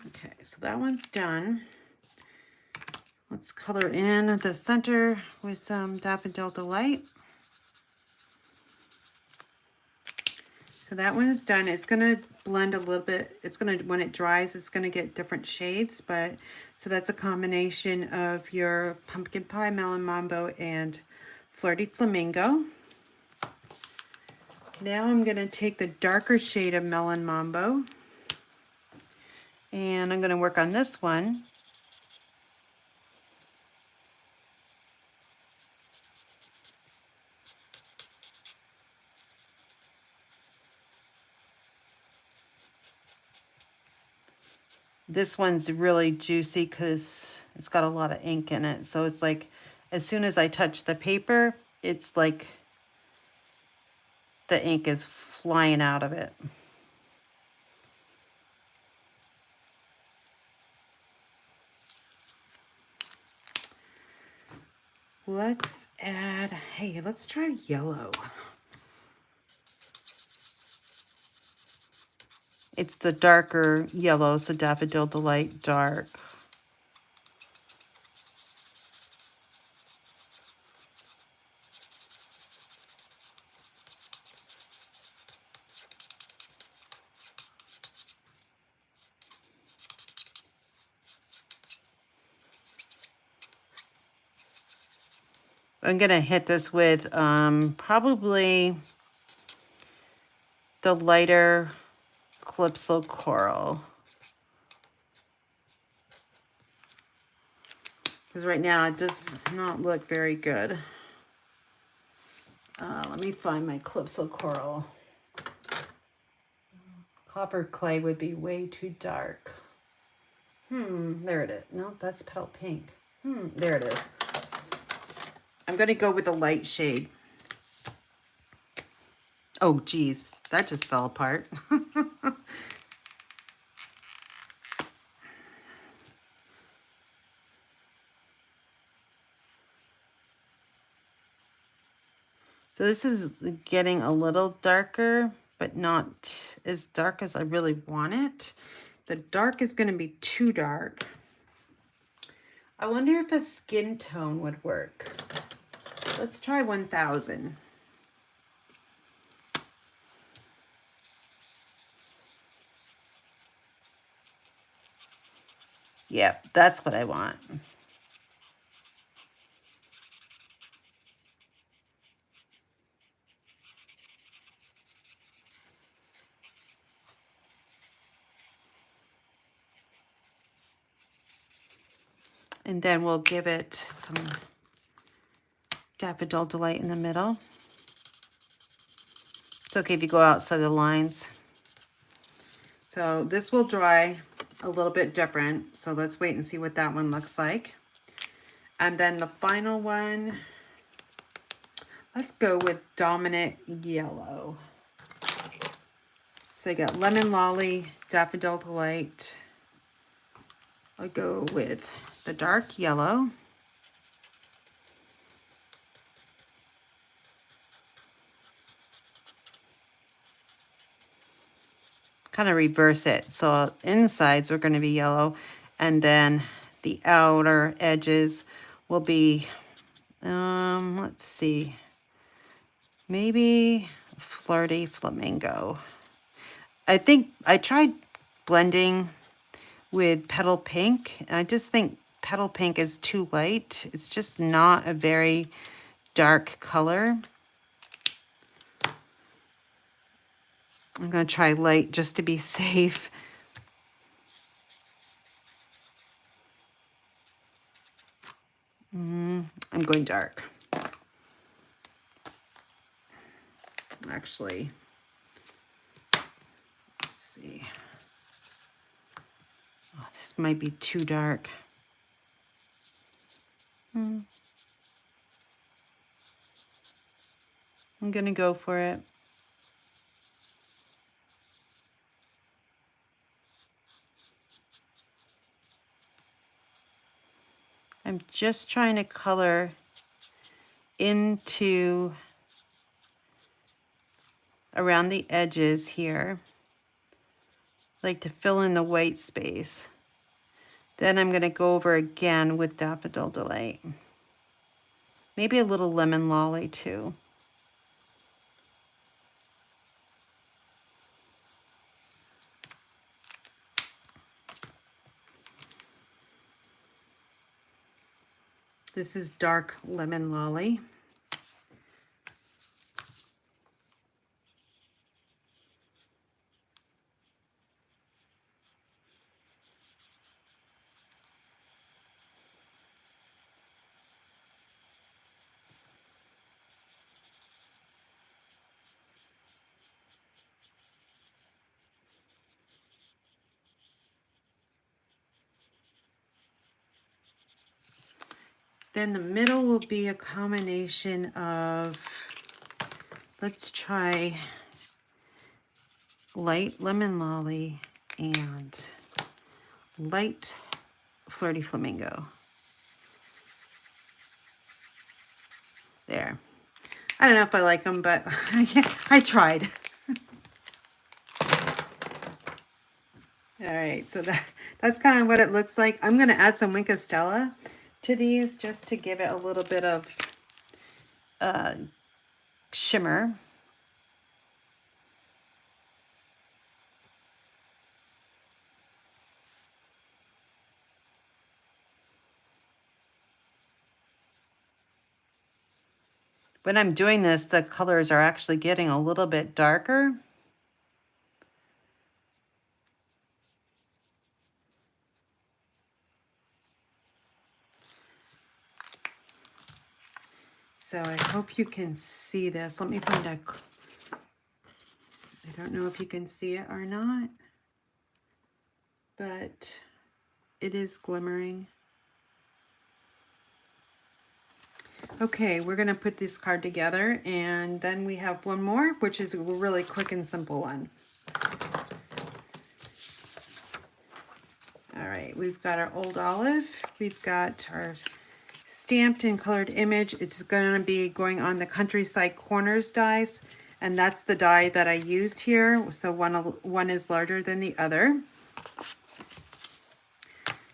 Okay, so that one's done. Let's color in the center with some Daffodil Delight. So that one is done. It's gonna blend a little bit. It's gonna, when it dries, it's gonna get different shades, but so that's a combination of your pumpkin pie, melon mambo, and flirty flamingo. Now I'm gonna take the darker shade of melon mambo, and I'm gonna work on this one. This one's really juicy because it's got a lot of ink in it. So it's like, as soon as I touch the paper, it's like the ink is flying out of it. Let's add, hey, let's try yellow. It's the darker yellow, so Daffodil Delight Dark. I'm gonna hit this with probably the lighter Calypso Coral. Because right now it does not look very good. Let me find my Calypso Coral. Copper clay would be way too dark. There it is. No, that's Petal Pink. There it is. I'm gonna go with a light shade. Oh, geez, that just fell apart. So this is getting a little darker, but not as dark as I really want it. The dark is going to be too dark. I wonder if a skin tone would work. Let's try 1000. Yep, that's what I want. And then we'll give it some Daffodil Delight in the middle. It's okay if you go outside the lines. So this will dry a little bit different. So let's wait and see what that one looks like. And then the final one, let's go with Dominant Yellow. So I got Lemon Lolly, Daffodil Delight. I'll go with the dark yellow. Kind of reverse it. So insides are going to be yellow, and then the outer edges will be, let's see, maybe Flirty Flamingo. I think I tried blending with Petal Pink, and I just think Petal Pink is too light. It's just not a very dark color. I'm going to try light just to be safe. I'm going dark. Actually, let's see. Oh, this might be too dark. I'm going to go for it. I'm just trying to color into around the edges here, like to fill in the white space. Then I'm going to go over again with Daffodil Delight. Maybe a little Lemon Lolly too. This is dark Lemon Lolly. Then the middle will be a combination of, let's try light Lemon Lolly and light Flirty Flamingo. There. I don't know if I like them, but I tried. All right, so that's kind of what it looks like. I'm going to add some Wink of Stella to these just to give it a little bit of shimmer. When I'm doing this, the colors are actually getting a little bit darker. So I hope you can see this. Let me find a, I don't know if you can see it or not, but it is glimmering. Okay, we're gonna put this card together, and then we have one more, which is a really quick and simple one. All right, we've got our old olive, we've got our stamped and colored image. It's gonna be going on the Countryside Corners dies, and that's the die that I used here. So one is larger than the other.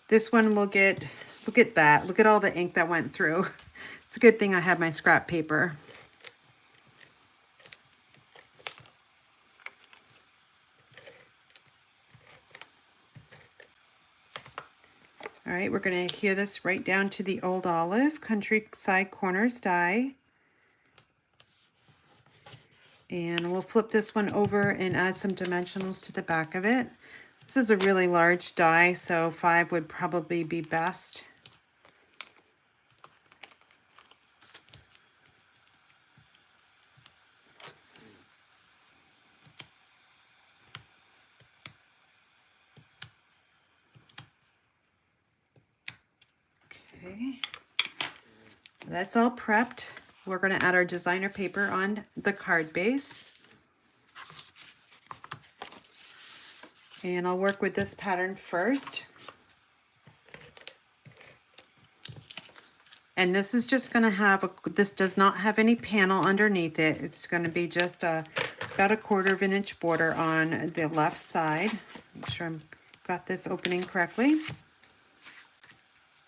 This one will get, look at that, look at all the ink that went through. It's a good thing I have my scrap paper. All right, we're going to adhere this right down to the old olive Countryside Corners die. And we'll flip this one over and add some dimensionals to the back of it. This is a really large die, so 5 would probably be best. Okay, that's all prepped. We're going to add our designer paper on the card base. And I'll work with this pattern first. And this is just going to have, this does not have any panel underneath it. It's going to be just about 1/4 inch border on the left side. Make sure I've got this opening correctly.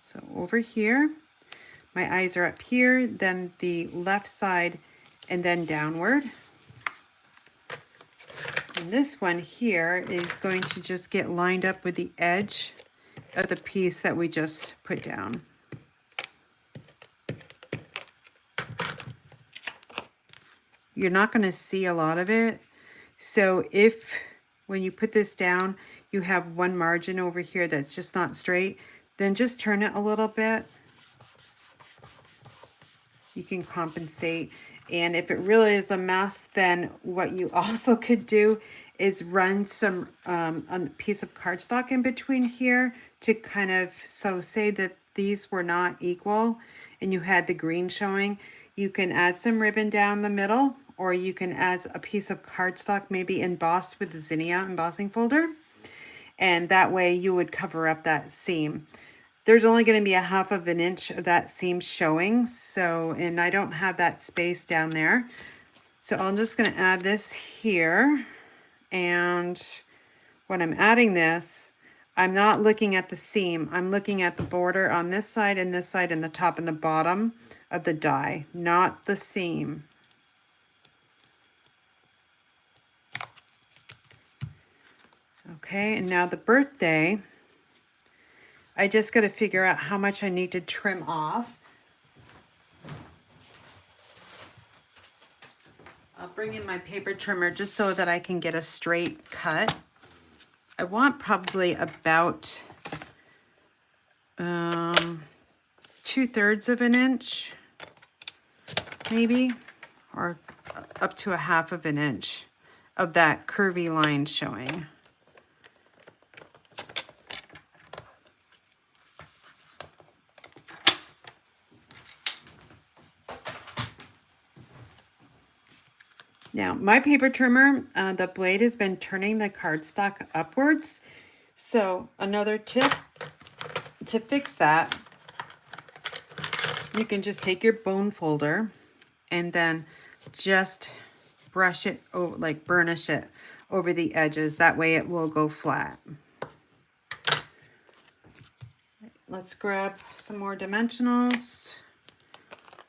So over here, my eyes are up here, then the left side, and then downward. And this one here is going to just get lined up with the edge of the piece that we just put down. You're not going to see a lot of it. So if, when you put this down, you have one margin over here that's just not straight, then just turn it a little bit. You can compensate. And if it really is a mess, then what you also could do is run some a piece of cardstock in between here to kind of, so say that these were not equal and you had the green showing, you can add some ribbon down the middle, or you can add a piece of cardstock maybe embossed with the Zinnia embossing folder, and that way you would cover up that seam. There's only going to be 1/2 inch of that seam showing, so, and I don't have that space down there. So I'm just going to add this here, and when I'm adding this, I'm not looking at the seam. I'm looking at the border on this side and the top and the bottom of the die, not the seam. Okay, and now the birthday, I just got to figure out how much I need to trim off. I'll bring in my paper trimmer just so that I can get a straight cut. I want probably about 2/3 of an inch, maybe, or up to 1/2 inch of that curvy line showing. Now, my paper trimmer, the blade has been turning the cardstock upwards. So another tip to fix that, you can just take your bone folder and then just brush it, over, like burnish it over the edges. That way it will go flat. Let's grab some more dimensionals.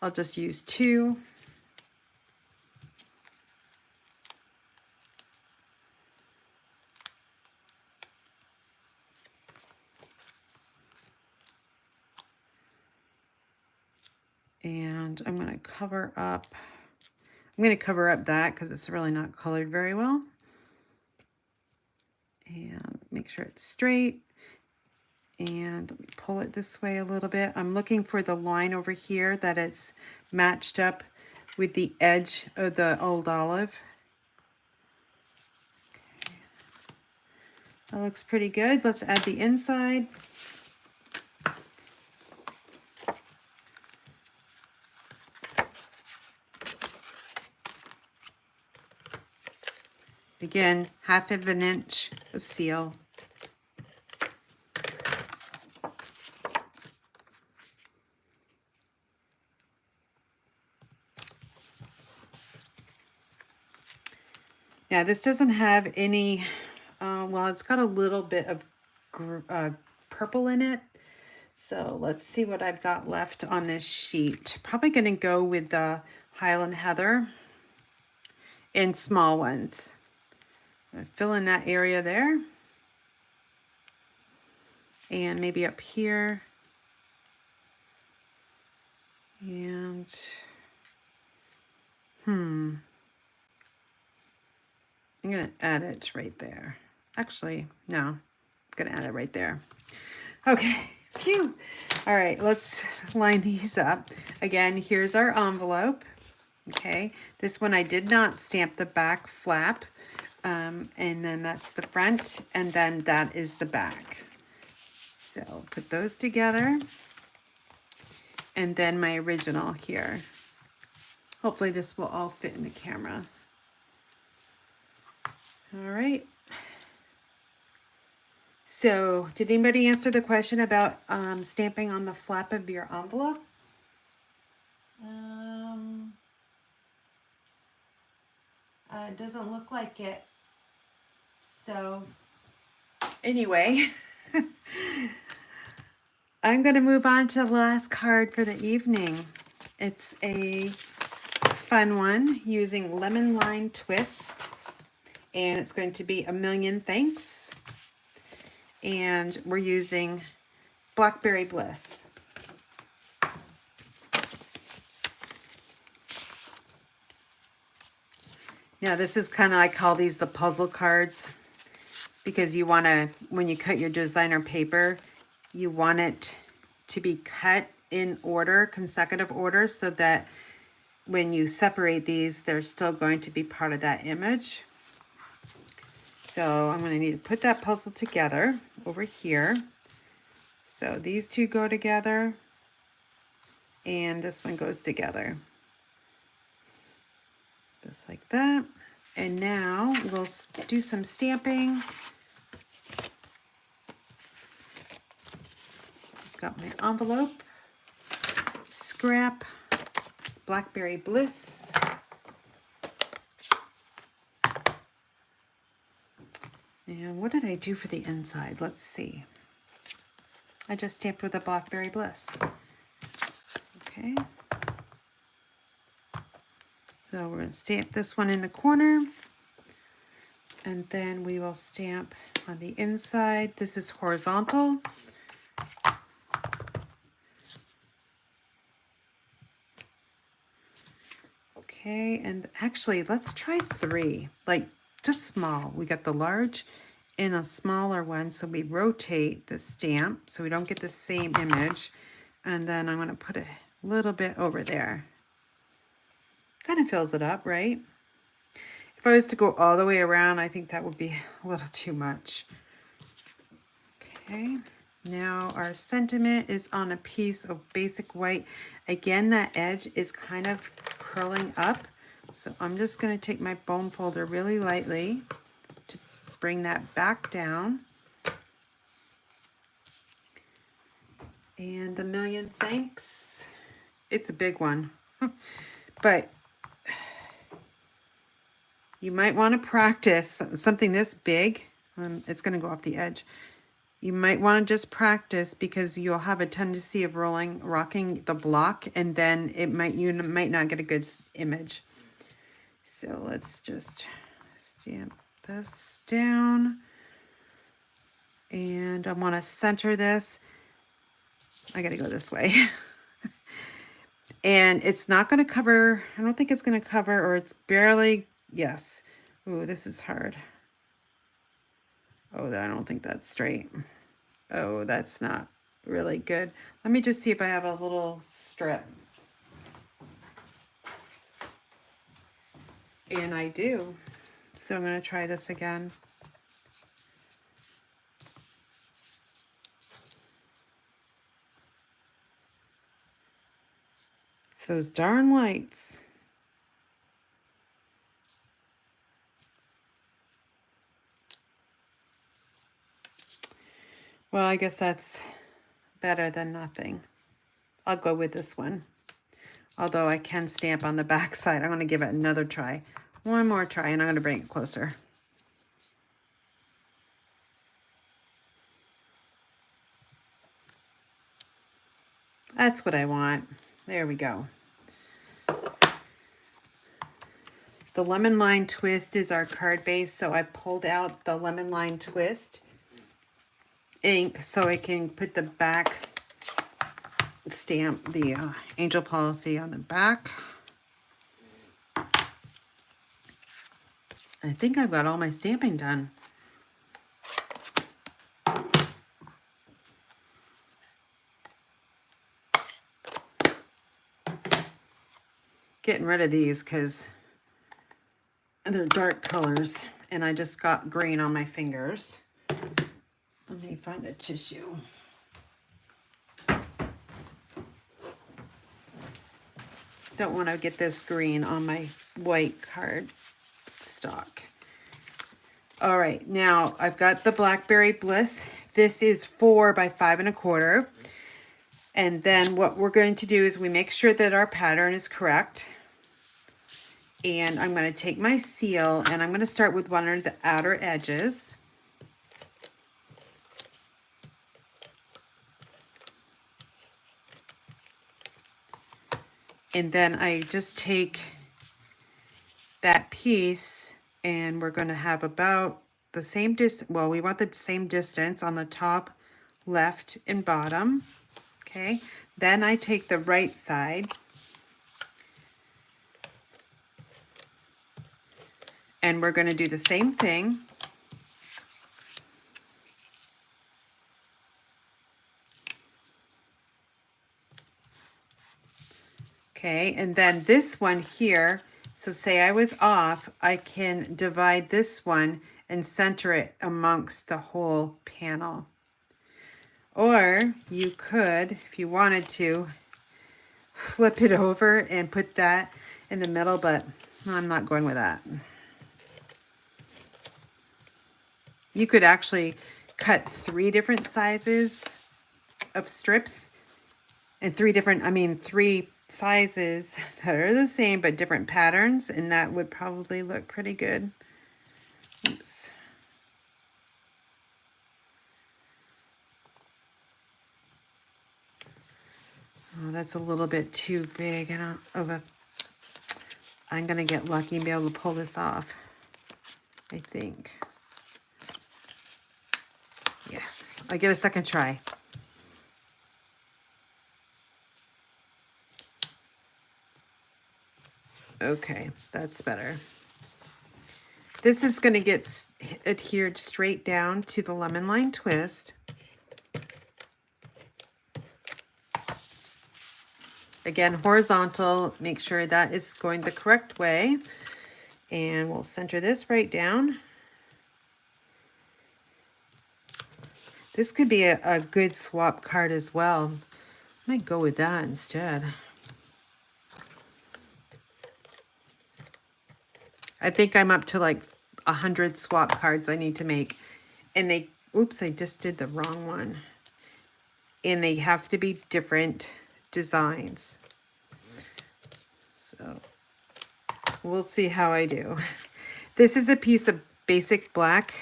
I'll just use 2. And I'm going to cover up. I'm going to cover up that because it's really not colored very well. And make sure it's straight. And let me pull it this way a little bit. I'm looking for the line over here that it's matched up with the edge of the old olive. Okay. That looks pretty good. Let's add the inside. Again, 1/2 inch of seal. Now this doesn't have any, well, it's got a little bit of purple in it. So let's see what I've got left on this sheet. Probably going to go with the Highland Heather in small ones. Fill in that area there. And maybe up here. And, I'm going to add it right there. Actually, no, I'm going to add it right there. Okay, phew. All right, let's line these up. Again, here's our envelope. Okay, this one I did not stamp the back flap. And then that's the front, and then that is the back. So put those together. And then my original here. Hopefully this will all fit in the camera. All right. So did anybody answer the question about stamping on the flap of your envelope? It doesn't look like it. So Anyway, I'm going to move on to the last card for the evening. It's a fun one using Lemon Lime Twist. And it's going to be A Million Thanks. And we're using Blackberry Bliss. Now this is kind of, I call these the puzzle cards, because you want to, when you cut your designer paper, you want it to be cut in order, consecutive order, so that when you separate these, they're still going to be part of that image. So I'm going to need to put that puzzle together over here. So these two go together, and this one goes together. Just like that. And now we'll do some stamping. Got my envelope, scrap, Blackberry Bliss. And what did I do for the inside? Let's see. I just stamped with a Blackberry Bliss. Okay. So we're going to stamp this one in the corner. And then we will stamp on the inside. This is horizontal. Okay, and actually, let's try 3. Like, just small. We got the large and a smaller one. So we rotate the stamp so we don't get the same image. And then I'm going to put a little bit over there. Kind of fills it up, right? If I was to go all the way around, I think that would be a little too much. Okay, now our sentiment is on a piece of basic white. Again, that edge is kind of curling up. So I'm just going to take my bone folder really lightly to bring that back down. And A Million Thanks. It's a big one, but you might want to practice something this big. It's going to go off the edge. You might want to just practice, because you'll have a tendency of rocking the block, and then you might not get a good image. So let's just stamp this down. And I want to center this. I got to go this way. And it's not going to cover, I don't think it's going to cover, or it's barely, yes. Ooh, this is hard. Oh, I don't think that's straight. Oh, that's not really good. Let me just see if I have a little strip. And I do. So I'm going to try this again. It's those darn lights. Well, I guess that's better than nothing. I'll go with this one. Although I can stamp on the back side. I'm going to give it another try. One more try, and I'm going to bring it closer. That's what I want. There we go. The lemon line twist is our card base, so I pulled out the lemon line twist ink so I can put the back stamp, the angel policy on the back. I think I've got all my stamping done. Getting rid of these because they're dark colors and I just got green on my fingers. Let me find a tissue. Don't want to get this green on my white card stock. All right, now I've got the Blackberry Bliss. This is 4 by 5 1/4. And then what we're going to do is we make sure that our pattern is correct. And I'm going to take my seal and I'm going to start with one of the outer edges. And then I just take that piece and we're going to have about the same distance. Well, we want the same distance on the top, left, and bottom. Okay. Then I take the right side and we're going to do the same thing. Okay, and then this one here, so say I was off, I can divide this one and center it amongst the whole panel. Or you could, if you wanted to, flip it over and put that in the middle, but I'm not going with that. You could actually cut 3 different sizes of strips and 3 sizes that are the same but different patterns, and that would probably look pretty good. Oops. Oh, that's a little bit too big. I'm gonna get lucky and be able to pull this off, I think. Yes, I get a second try. Okay, that's better. This is going to get adhered straight down to the lemon line twist. Again, horizontal, make sure that is going the correct way. And we'll center this right down. This could be a good swap card as well. I might go with that instead. I think I'm up to like 100 swap cards I need to make. And they, oops, I just did the wrong one. And they have to be different designs. So we'll see how I do. This is a piece of basic black.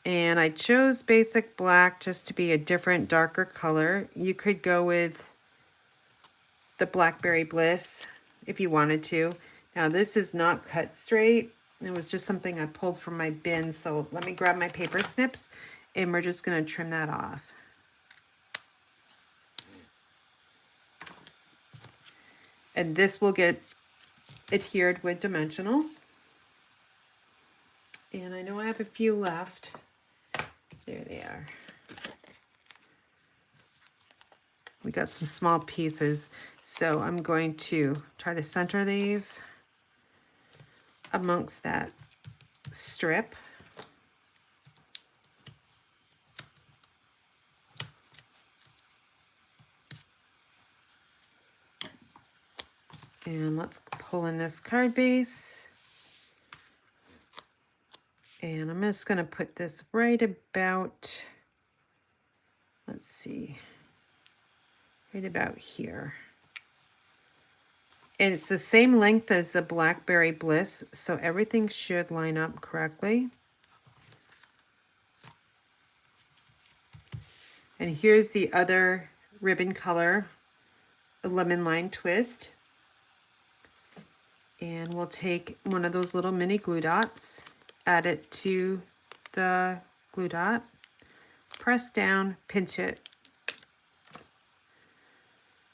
And I chose basic black just to be a different, darker color. You could go with the Blackberry Bliss if you wanted to. Now this is not cut straight. It was just something I pulled from my bin. So let me grab my paper snips and we're just going to trim that off. And this will get adhered with dimensionals. And I know I have a few left. There they are. We got some small pieces, so I'm going to try to center these amongst that strip. And let's pull in this card base. And I'm just going to put this right about, let's see, right about here. And it's the same length as the Blackberry Bliss, so everything should line up correctly. And here's the other ribbon color, a lemon lime twist. And we'll take one of those little mini glue dots, add it to the glue dot, press down, pinch it,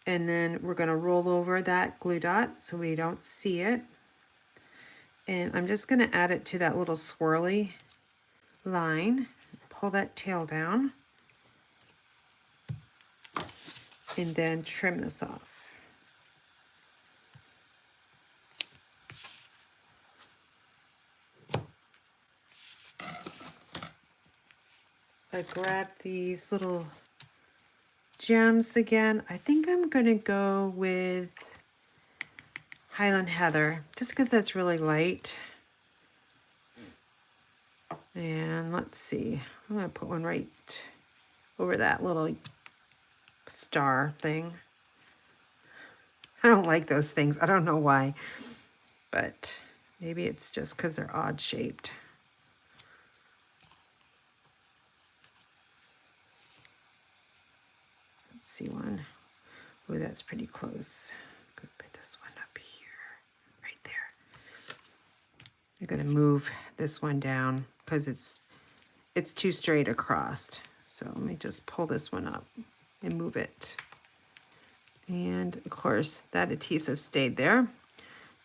and then we're going to roll over that glue dot so we don't see it. And I'm just going to add it to that little swirly line, pull that tail down, and then trim this off. I grab these little gems again. I think I'm going to go with Highland Heather, just because that's really light. And let's see, I'm going to put one right over that little star thing. I don't like those things. I don't know why, but maybe it's just because they're odd shaped. Let's see one. Oh, that's pretty close. I'm going to put this one up here, right there. I'm going to move this one down because it's too straight across. So let me just pull this one up and move it. And of course that adhesive stayed there.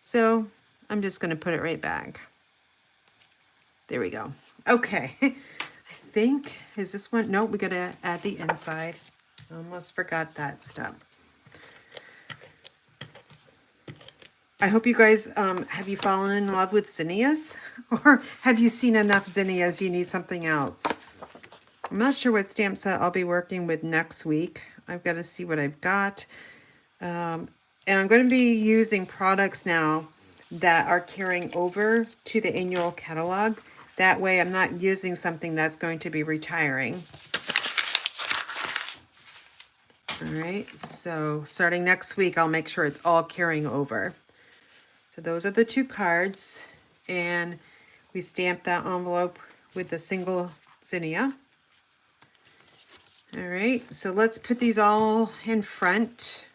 So I'm just going to put it right back. There we go. Okay. I think, is this one? No, we got to add the inside. Almost forgot that step. I hope you guys, have you fallen in love with zinnias? Or have you seen enough zinnias you need something else? I'm not sure what stamp set I'll be working with next week. I've got to see what I've got. And I'm going to be using products now that are carrying over to the annual catalog. That way I'm not using something that's going to be retiring. All right, so starting next week, I'll make sure it's all carrying over. So those are the two cards, and we stamped that envelope with the single zinnia. All right, so let's put these all in front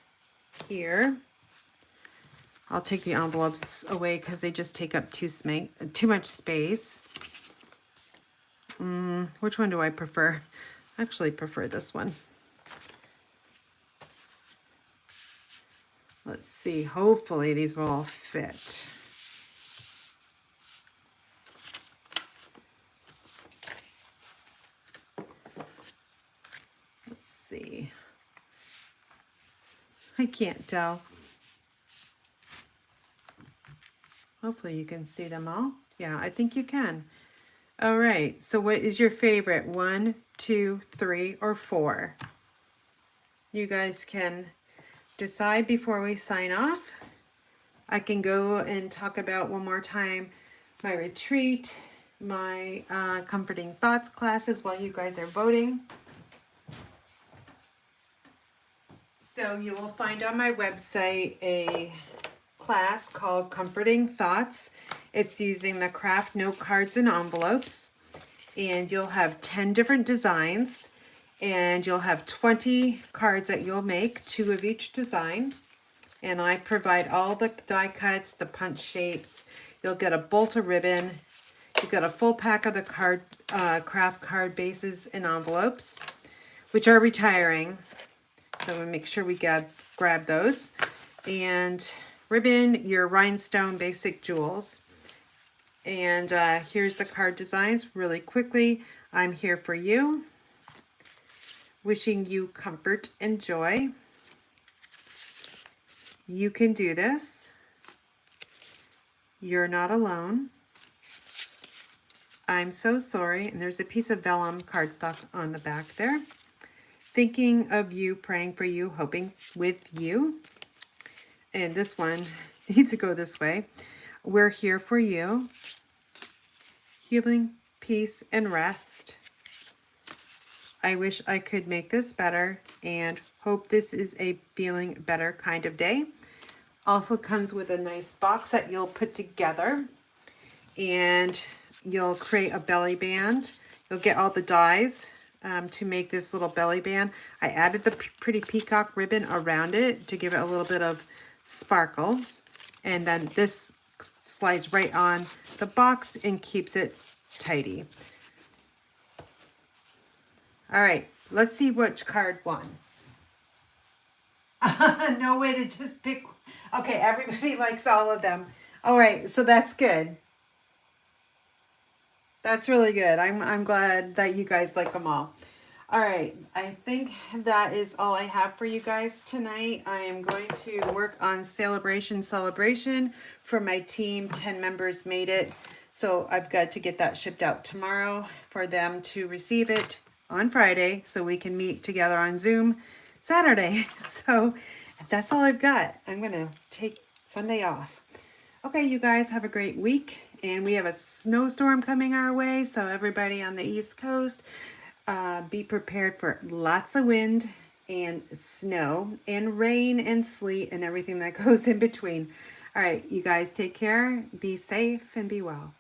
here. I'll take the envelopes away because they just take up too much space. Which one do I prefer? I actually prefer this one. Let's see, hopefully these will all fit. Let's see. I can't tell. Hopefully you can see them all. Yeah, I think you can. All right, so what is your favorite? 1, 2, 3, or 4? You guys can decide before we sign off. I can go and talk about one more time my retreat, my Comforting Thoughts classes while you guys are voting. So you will find on my website a class called Comforting Thoughts. It's using the craft note cards and envelopes, and you'll have 10 different designs. And you'll have 20 cards that you'll make, 2 of each design. And I provide all the die cuts, the punch shapes. You'll get a bolt of ribbon. You've got a full pack of the craft card bases and envelopes, which are retiring. So we'll make sure we grab those. and ribbon, your rhinestone basic jewels. And here's the card designs really quickly. I'm here for you. Wishing you comfort and joy. You can do this. You're not alone. I'm so sorry. And there's a piece of vellum cardstock on the back there. Thinking of you, praying for you, hoping with you. And this one needs to go this way. We're here for you. Healing, peace, and rest. I wish I could make this better and hope this is a feeling better kind of day. Also comes with a nice box that you'll put together, and you'll create a belly band. You'll get all the dies to make this little belly band. I added the pretty peacock ribbon around it to give it a little bit of sparkle. And then this slides right on the box and keeps it tidy. All right, let's see which card won. No way to just pick. Okay, everybody likes all of them. All right, so that's good. That's really good. I'm glad that you guys like them all. All right, I think that is all I have for you guys tonight. I am going to work on celebration for my team. 10 members made it. So I've got to get that shipped out tomorrow for them to receive it on Friday so we can meet together on Zoom Saturday. So that's all I've got. I'm going to take Sunday off. Okay, you guys have a great week. And we have a snowstorm coming our way. So everybody on the East Coast, be prepared for lots of wind and snow and rain and sleet and everything that goes in between. All right, you guys take care, be safe, and be well.